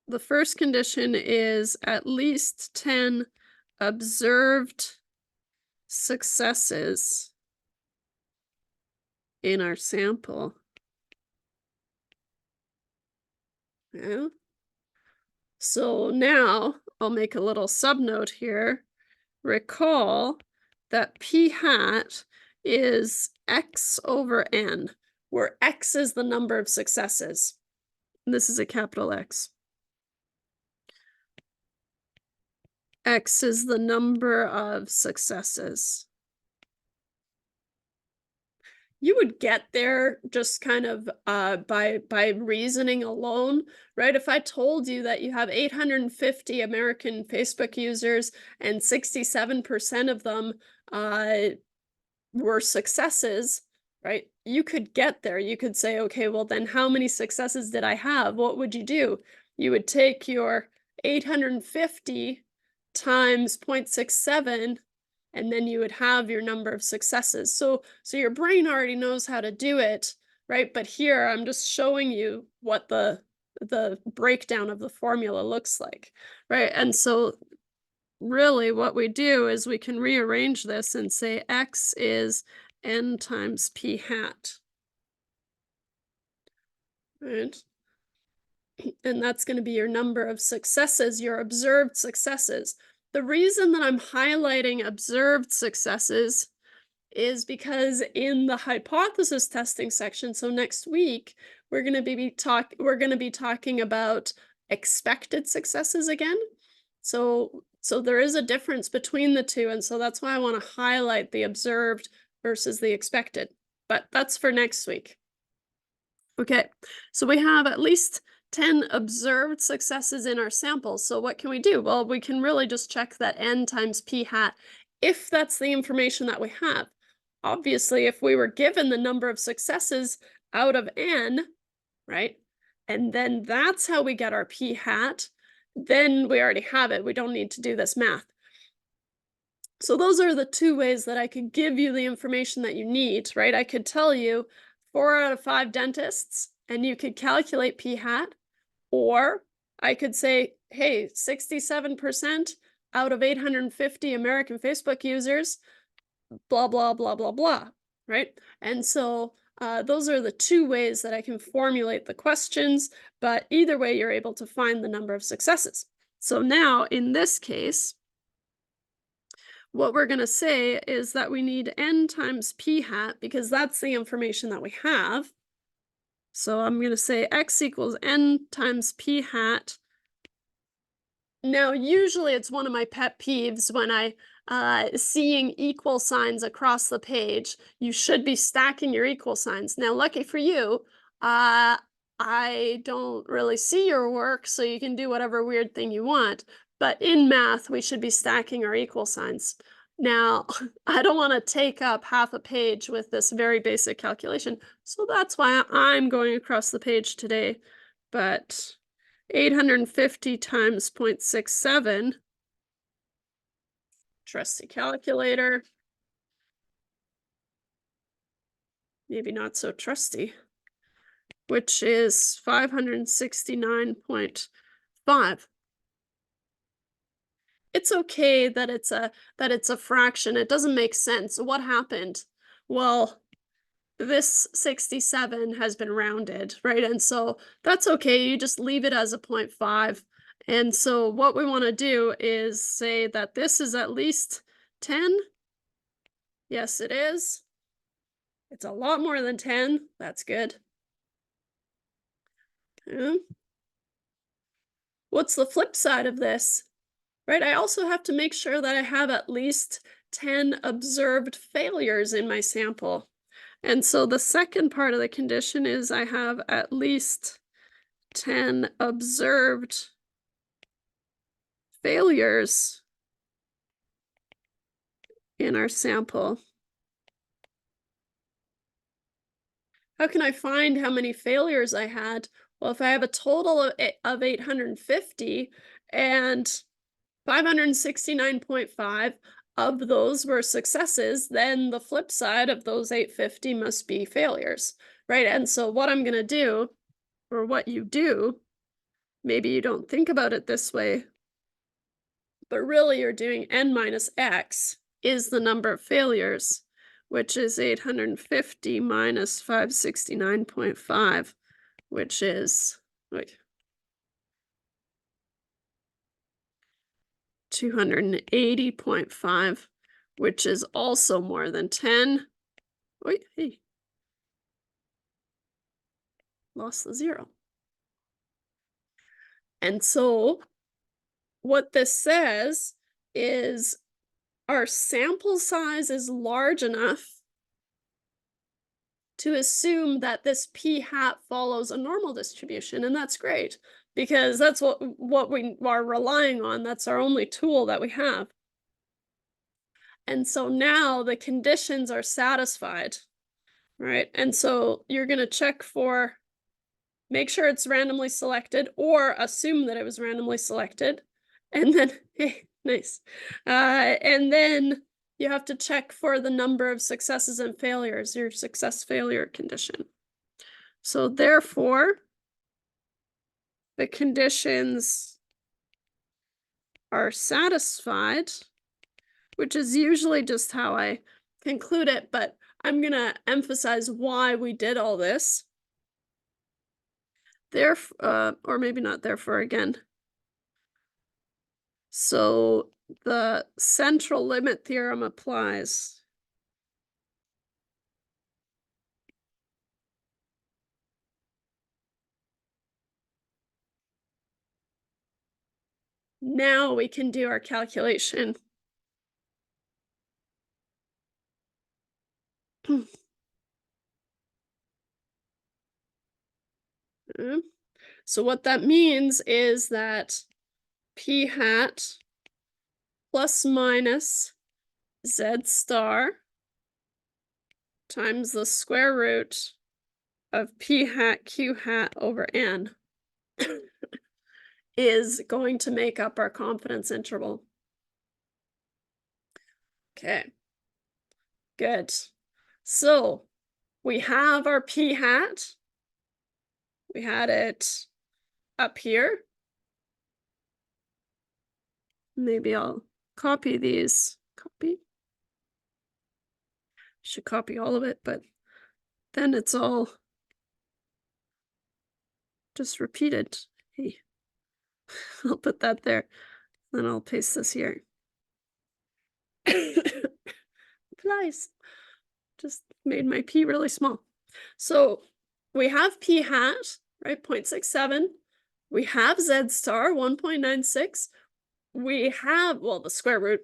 the first condition is at least 10 observed successes in our sample. Yeah. So now I'll make a little subnote here. Recall that p hat is x over n, where x is the number of successes. And this is a capital X. X is the number of successes. You would get there just kind of by reasoning alone, right? If I told you that you have 850 American Facebook users and 67% of them were successes, right? You could get there. You could say, okay, well, then how many successes did I have? What would you do? You would take your 850 times 0.67, and then you would have your number of successes. So your brain already knows how to do it, right? But here I'm just showing you what the breakdown of the formula looks like, right? And so really what we do is we can rearrange this and say x is n times p hat, right? And that's going to be your number of successes, your observed successes. The reason that I'm highlighting observed successes is because in the hypothesis testing section, so next week, we're going to be talking about expected successes again. So there is a difference between the two, and so that's why I want to highlight the observed versus the expected. But that's for next week. Okay, so we have at least 10 observed successes in our sample. So what can we do? Well, we can really just check that n times p hat if that's the information that we have. Obviously, if we were given the number of successes out of n, right, and then that's how we get our p hat, then we already have it. We don't need to do this math. So those are the two ways that I could give you the information that you need, right? I could tell you 4 out of 5 dentists, and you could calculate p hat, or I could say, hey, 67% out of 850 American Facebook users, blah, blah, blah, blah, blah, right? And so those are the two ways that I can formulate the questions, but either way, you're able to find the number of successes. So now, in this case, what we're going to say is that we need n times p hat because that's the information that we have. So I'm going to say x equals n times p hat. Now, usually it's one of my pet peeves when seeing equal signs across the page. You should be stacking your equal signs. Now, lucky for you, I don't really see your work, so you can do whatever weird thing you want. But in math, we should be stacking our equal signs. Now, I don't want to take up half a page with this very basic calculation, so that's why I'm going across the page today. But 850 times 0.67, trusty calculator. Maybe not so trusty, which is 569.5. It's okay that it's a fraction. It doesn't make sense. What happened? Well, this 67 has been rounded, right? And so that's okay. You just leave it as a 0.5. And so what we want to do is say that this is at least 10. Yes, it is. It's a lot more than 10. That's good. Okay. What's the flip side of this? right? I also have to make sure that I have at least 10 observed failures in my sample. And so the second part of the condition is I have at least 10 observed failures in our sample. How can I find how many failures I had? Well, if I have a total of 850 and 569.5 of those were successes, then the flip side of those 850 must be failures, right? And so what I'm going to do, or what you do, maybe you don't think about it this way, but really you're doing n minus x is the number of failures, which is 850 minus 569.5, which is, wait, 280.5, which is also more than 10. Wait, hey, lost the 0. And so what this says is our sample size is large enough to assume that this p hat follows a normal distribution, and that's great because that's what we are relying on. That's our only tool that we have. And so now the conditions are satisfied, right? And so you're going to check for, make sure it's randomly selected or assume that it was randomly selected. And then, hey, nice. And then you have to check for the number of successes and failures, your success failure condition. So therefore, the conditions are satisfied, which is usually just how I conclude it, but I'm going to emphasize why we did all this. Therefore, or maybe not therefore again. So the central limit theorem applies. Now we can do our calculation. So what that means is that p hat plus minus z star times the square root of p hat q hat over n is going to make up our confidence interval. Okay, good. So we have our p hat. We had it up here. Maybe I'll copy these. Copy. Should copy all of it, but then it's all just repeated. Hey, I'll put that there. Then I'll paste this here. Nice. Just made my p really small. So we have p hat, right, 0.67. We have z star, 1.96. We have, well, the square root,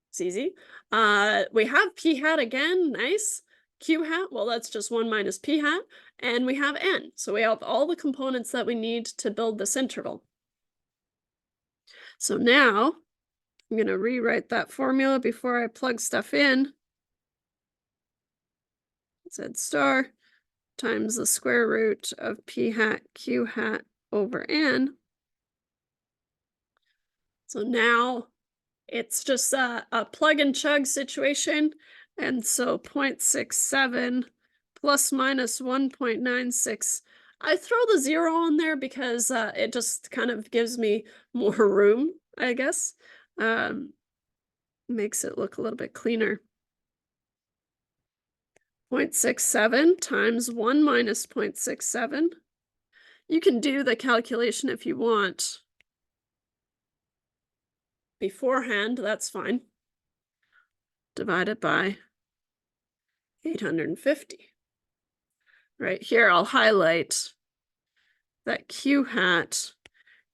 it's easy. We have p hat again, nice. Q hat, well, that's just 1 minus p hat. And we have n. So we have all the components that we need to build this interval. So now I'm going to rewrite that formula before I plug stuff in. Z star times the square root of p hat q hat over n. So now it's just a plug and chug situation. And so 0.67 plus minus 1.96. I throw the 0 on there because it just kind of gives me more room, I guess. Makes it look a little bit cleaner. 0.67 times 1 minus 0.67. You can do the calculation if you want beforehand, that's fine. Divided by 850. Right here, I'll highlight that q hat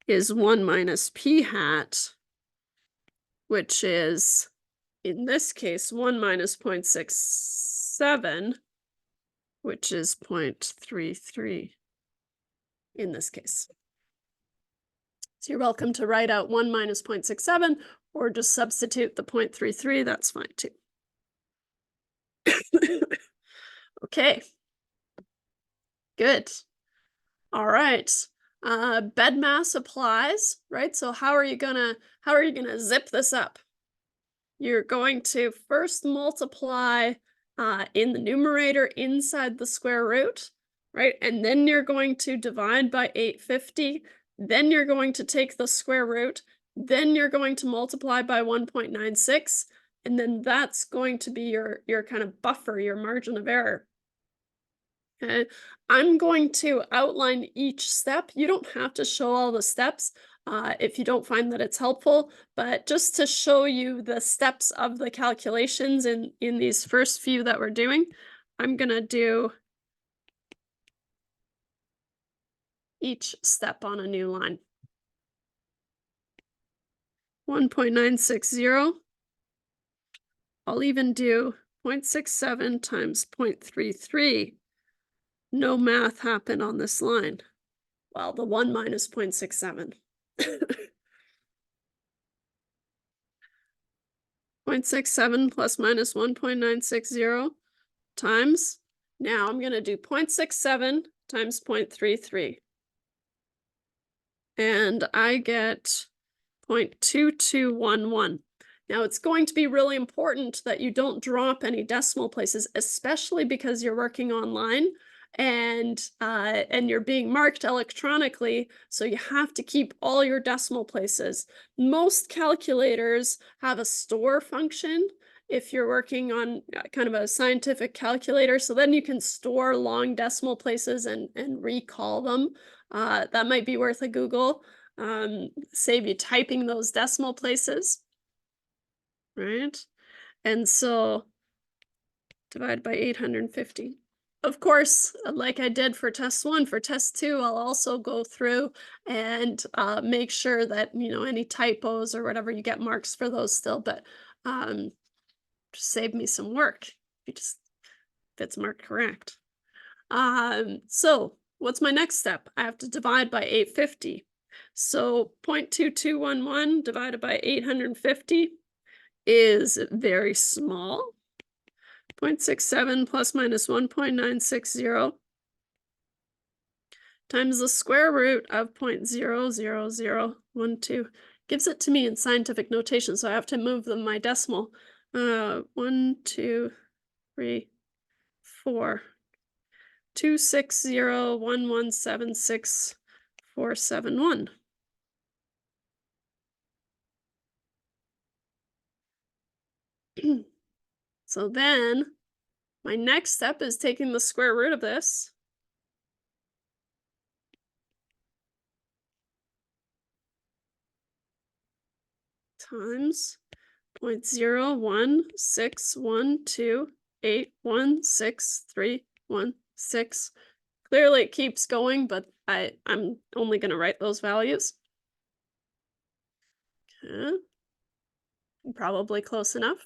is 1 minus p hat, which is, in this case, 1 minus 0.67, which is 0.33 in this case. So you're welcome to write out 1 minus 0.67 or just substitute the 0.33, that's fine too. Okay, good. All right. Bed mass applies, right? So how are you gonna zip this up? You're going to first multiply in the numerator inside the square root, right? And then you're going to divide by 850. Then you're going to take the square root. Then you're going to multiply by 1.96. And then that's going to be your kind of buffer, your margin of error. Okay, I'm going to outline each step. You don't have to show all the steps if you don't find that it's helpful, but just to show you the steps of the calculations in these first few that we're doing, I'm gonna do each step on a new line. 1.960. I'll even do 0.67 times 0.33. No math happened on this line. Well, the 1 minus 0.67. 0.67 plus minus 1.960 times. Now I'm going to do 0.67 times 0.33. And I get 0.2211. Now it's going to be really important that you don't drop any decimal places, especially because you're working online and you're being marked electronically, so you have to keep all your decimal places. Most calculators have a store function if you're working on kind of a scientific calculator, so then you can store long decimal places and recall them. That might be worth a Google. Save you typing those decimal places, right? And so divide by 850. Of course, like I did for test 1, for test 2, I'll also go through and make sure that, any typos or whatever, you get marks for those still, but just save me some work if it's marked correct. So what's my next step? I have to divide by 850. So 0.2211 divided by 850 is very small. 0.67 plus minus 1.960 times the square root of 0.00012 gives it to me in scientific notation, so I have to move my decimal. 1, 2, 3, 4. 2601176.471. So then my next step is taking the square root of this times 0.01612816316. Clearly it keeps going, but I'm only going to write those values. Okay. Probably close enough.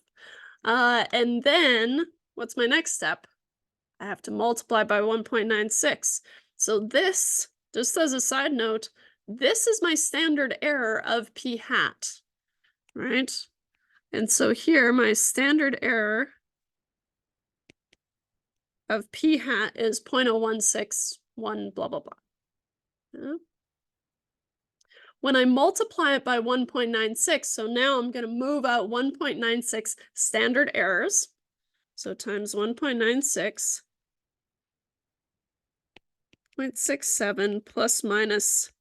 And then what's my next step? I have to multiply by 1.96. So this, just as a side note, this is my standard error of p hat, right? And so here my standard error of p hat is 0.0161 blah, blah, blah. Yeah. When I multiply it by 1.96, so now I'm going to move out 1.96 standard errors. So times 1.96, 0.67 plus minus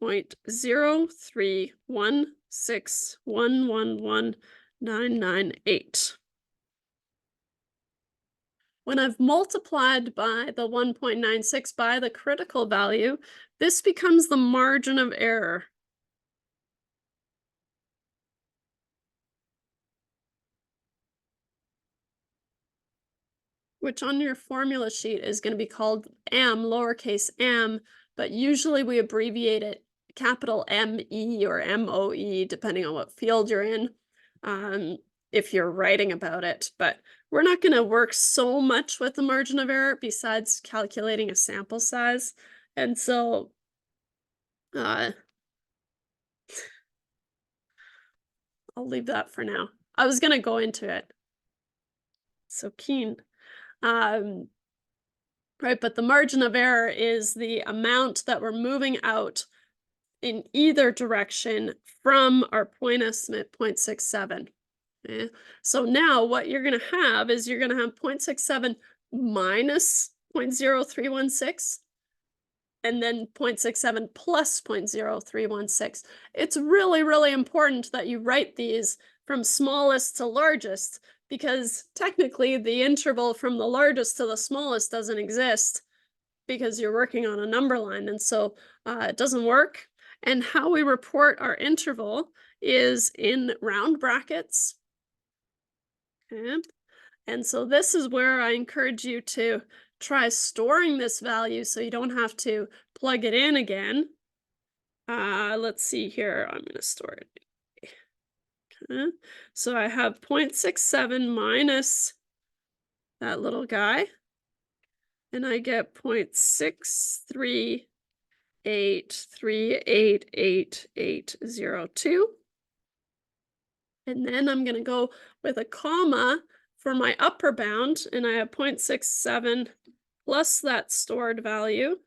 0.03161111998. When I've multiplied by the 1.96 by the critical value, this becomes the margin of error. Which on your formula sheet is going to be called m, lowercase m, but usually we abbreviate it capital M-E or M-O-E, depending on what field you're in. if you're writing about it, but we're not going to work so much with the margin of error besides calculating a sample size. And so uh, I'll leave that for now. I was going to go into it. So keen. Right, but the margin of error is the amount that we're moving out in either direction from our point estimate 0.67. Okay? So now what you're going to have is you're going to have 0.67 minus 0.0316 and then 0.67 plus 0.0316. It's really, really important that you write these from smallest to largest, because technically the interval from the largest to the smallest doesn't exist because you're working on a number line, and so it doesn't work. And how we report our interval is in round brackets. Okay. And so this is where I encourage you to try storing this value so you don't have to plug it in again. Let's see here. I'm going to store it. Okay. So I have 0.67 minus that little guy, and I get 0.638388802. And then I'm going to go with a comma for my upper bound, and I have 0.67 plus that stored value,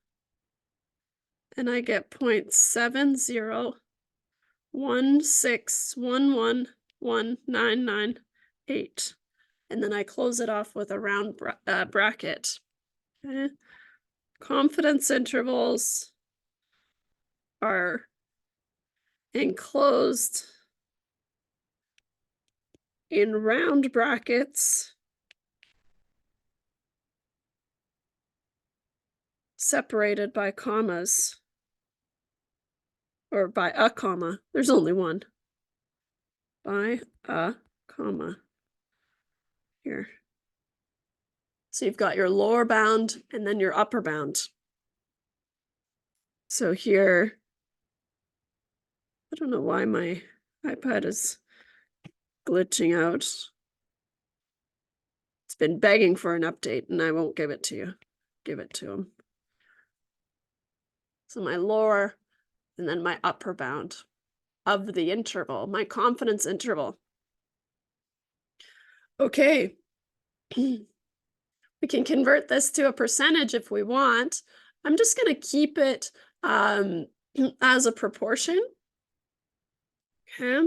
and I get 0.7016111998. And then I close it off with a round bracket. Okay. Confidence intervals are enclosed in round brackets separated by commas, or by a comma. There's only one. By a comma here. So you've got your lower bound and then your upper bound. So here, I don't know why my iPad is glitching out. It's been begging for an update, and I won't give it to you. Give it to him. So my lower and then my upper bound of the interval, my confidence interval. Okay. We can convert this to a percentage if we want. I'm just going to keep it as a proportion. Okay.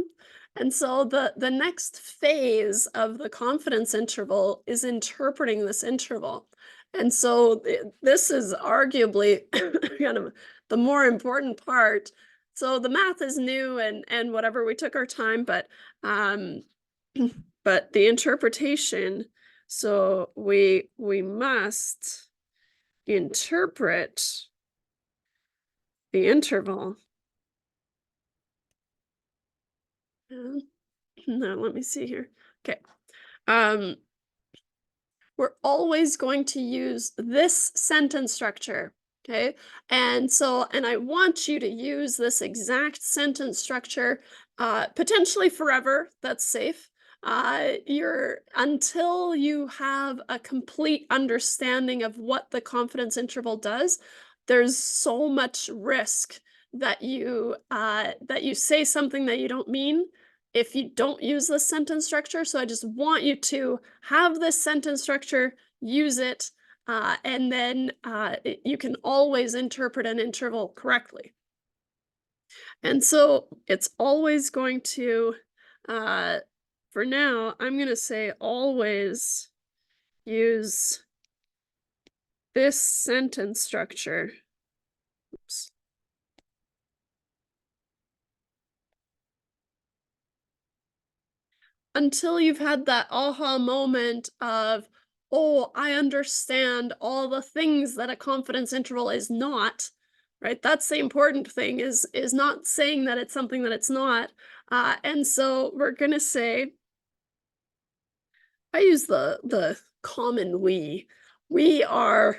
And so the next phase of the confidence interval is interpreting this interval. And so this is arguably kind of the more important part. So the math is new and whatever, we took our time, but but the interpretation, so we must interpret the interval. Now let me see here. Okay. We're always going to use this sentence structure. Okay. And I want you to use this exact sentence structure, potentially forever. That's safe. Until you have a complete understanding of what the confidence interval does, there's so much risk that you say something that you don't mean if you don't use this sentence structure. So I just want you to have this sentence structure, use it, and then you can always interpret an interval correctly. And so it's always going to, for now, I'm going to say always use this sentence structure. Oops. Until you've had that aha moment of, oh, I understand all the things that a confidence interval is not, right? That's the important thing, is not saying that it's something that it's not. And so we're going to say, I use the common we. We are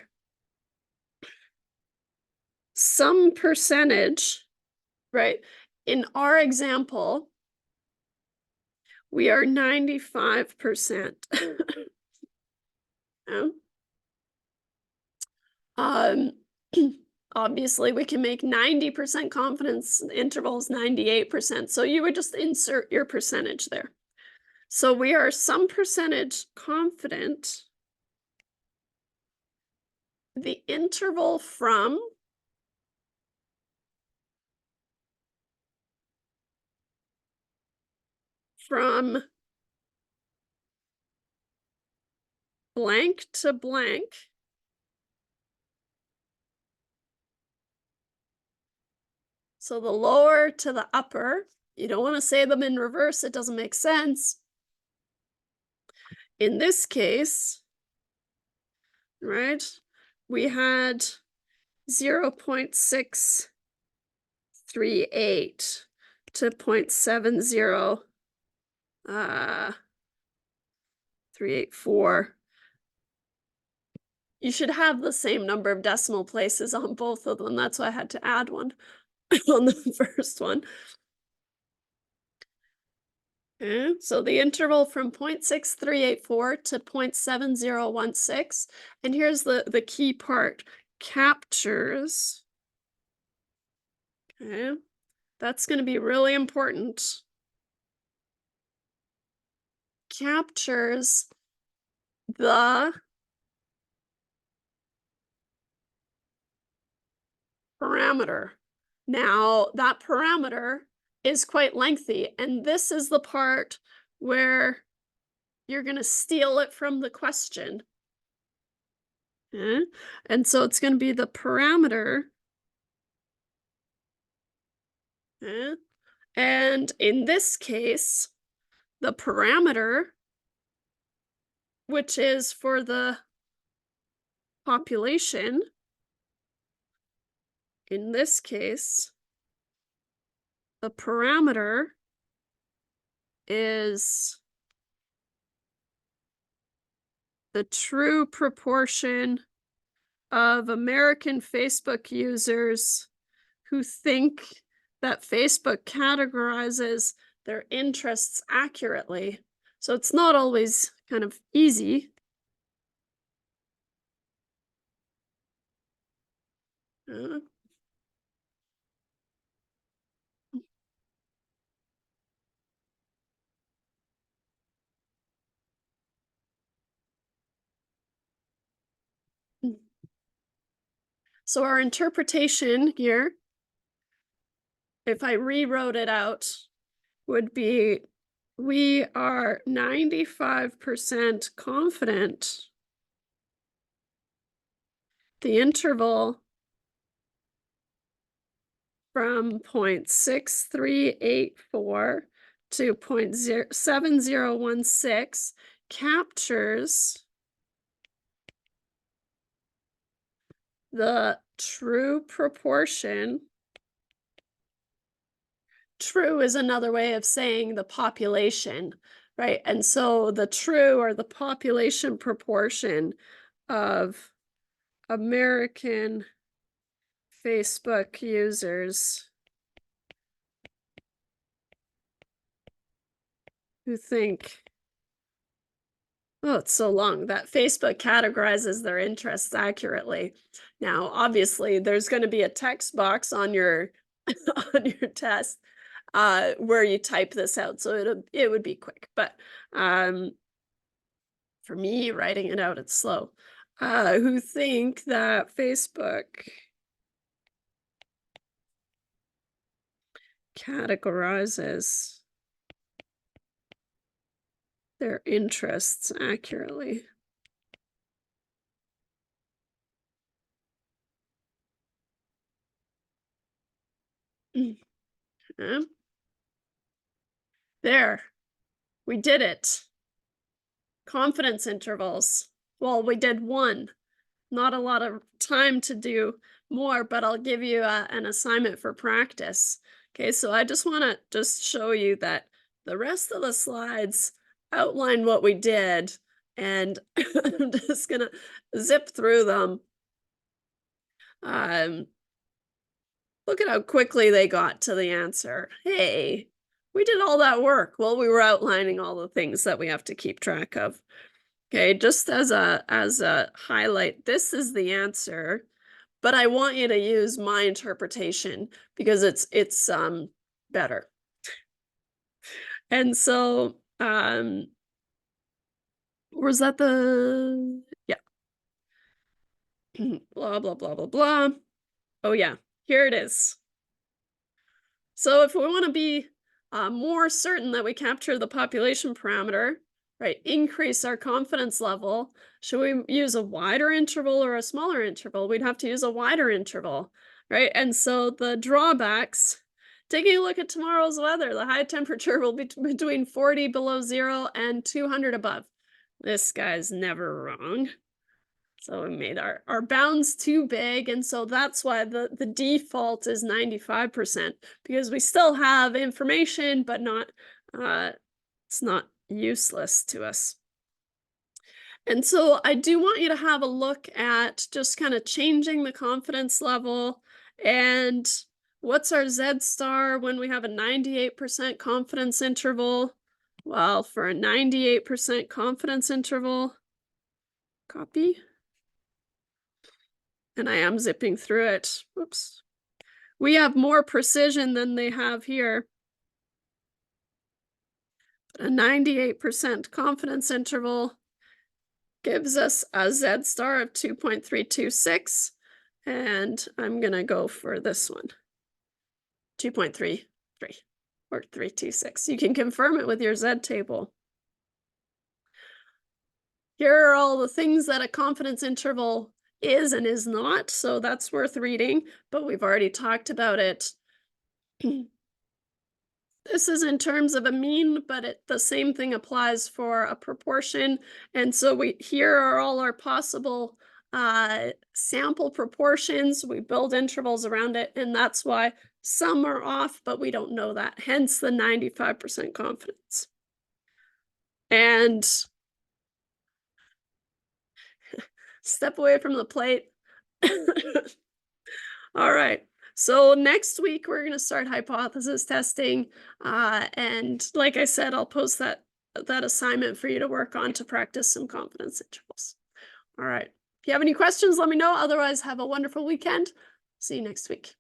some percentage, right? In our example, We are 95%. Yeah. Um, obviously, we can make 90% confidence intervals 98%. So you would just insert your percentage there. So we are some percentage confident the interval from blank to blank so the lower to the upper, you don't want to say them in reverse, it doesn't make sense. In this case, right, we had 0.638 to 0.70 384. You should have the same number of decimal places on both of them. That's why I had to add one on the first one. Okay, so the interval from 0.6384 to 0.7016, and here's the key part, captures, okay, that's going to be really important, captures the parameter. Now, that parameter is quite lengthy, and this is the part where you're going to steal it from the question. Okay? And so it's going to be the parameter. Okay? And in this case, the parameter, which is for the population, in this case, the parameter is the true proportion of American Facebook users who think that Facebook categorizes their interests accurately. So it's not always kind of easy. Uh, So our interpretation here, if I rewrote it out, would be we are 95% confident the interval from 0.6384 to 0.7016 captures the true proportion. True is another way of saying the population, right? And so the true or the population proportion of American Facebook users who think, oh, it's so long, that Facebook categorizes their interests accurately. Now, obviously, there's going to be a text box on your on your test where you type this out, so it would be quick. But for me, writing it out, it's slow. Who think that Facebook categorizes their interests accurately. Okay. There, we did it. Confidence intervals. Well, we did one. Not a lot of time to do more, but I'll give you an assignment for practice. Okay, so I just want to just show you that the rest of the slides outline what we did, and I'm just gonna zip through them. Look at how quickly they got to the answer. Hey, We did all that work while we were outlining all the things that we have to keep track of. Okay, just as a highlight, this is the answer, but I want you to use my interpretation because it's better. And so, was that the yeah. Blah blah blah blah blah. Oh yeah, here it is. So if we want to be more certain that we capture the population parameter, right, increase our confidence level, should we use a wider interval or a smaller interval? We'd have to use a wider interval, right? And so the drawbacks, taking a look at tomorrow's weather, the high temperature will be between 40 below zero and 200 above. This guy's never wrong. So we made our bounds too big, and so that's why the default is 95%, because we still have information, but not it's not useless to us. And so I do want you to have a look at just kind of changing the confidence level and what's our Z star when we have a 98% confidence interval. Well, for a 98% confidence interval, copy. And I am zipping through it. Whoops. We have more precision than they have here. A 98% confidence interval gives us a Z star of 2.326. And I'm going to go for this one, 2.33 or 326. You can confirm it with your Z table. Here are all the things that a confidence interval is and is not, so that's worth reading, but we've already talked about it. This is in terms of a mean, but the same thing applies for a proportion. And so here are all our possible sample proportions. We build intervals around it, and that's why some are off, but we don't know that. Hence the 95% confidence. And step away from the plate. All right. So next week we're going to start hypothesis testing, and like I said, I'll post that assignment for you to work on to practice some confidence intervals. All right. If you have any questions, let me know. Otherwise, have a wonderful weekend. See you next week.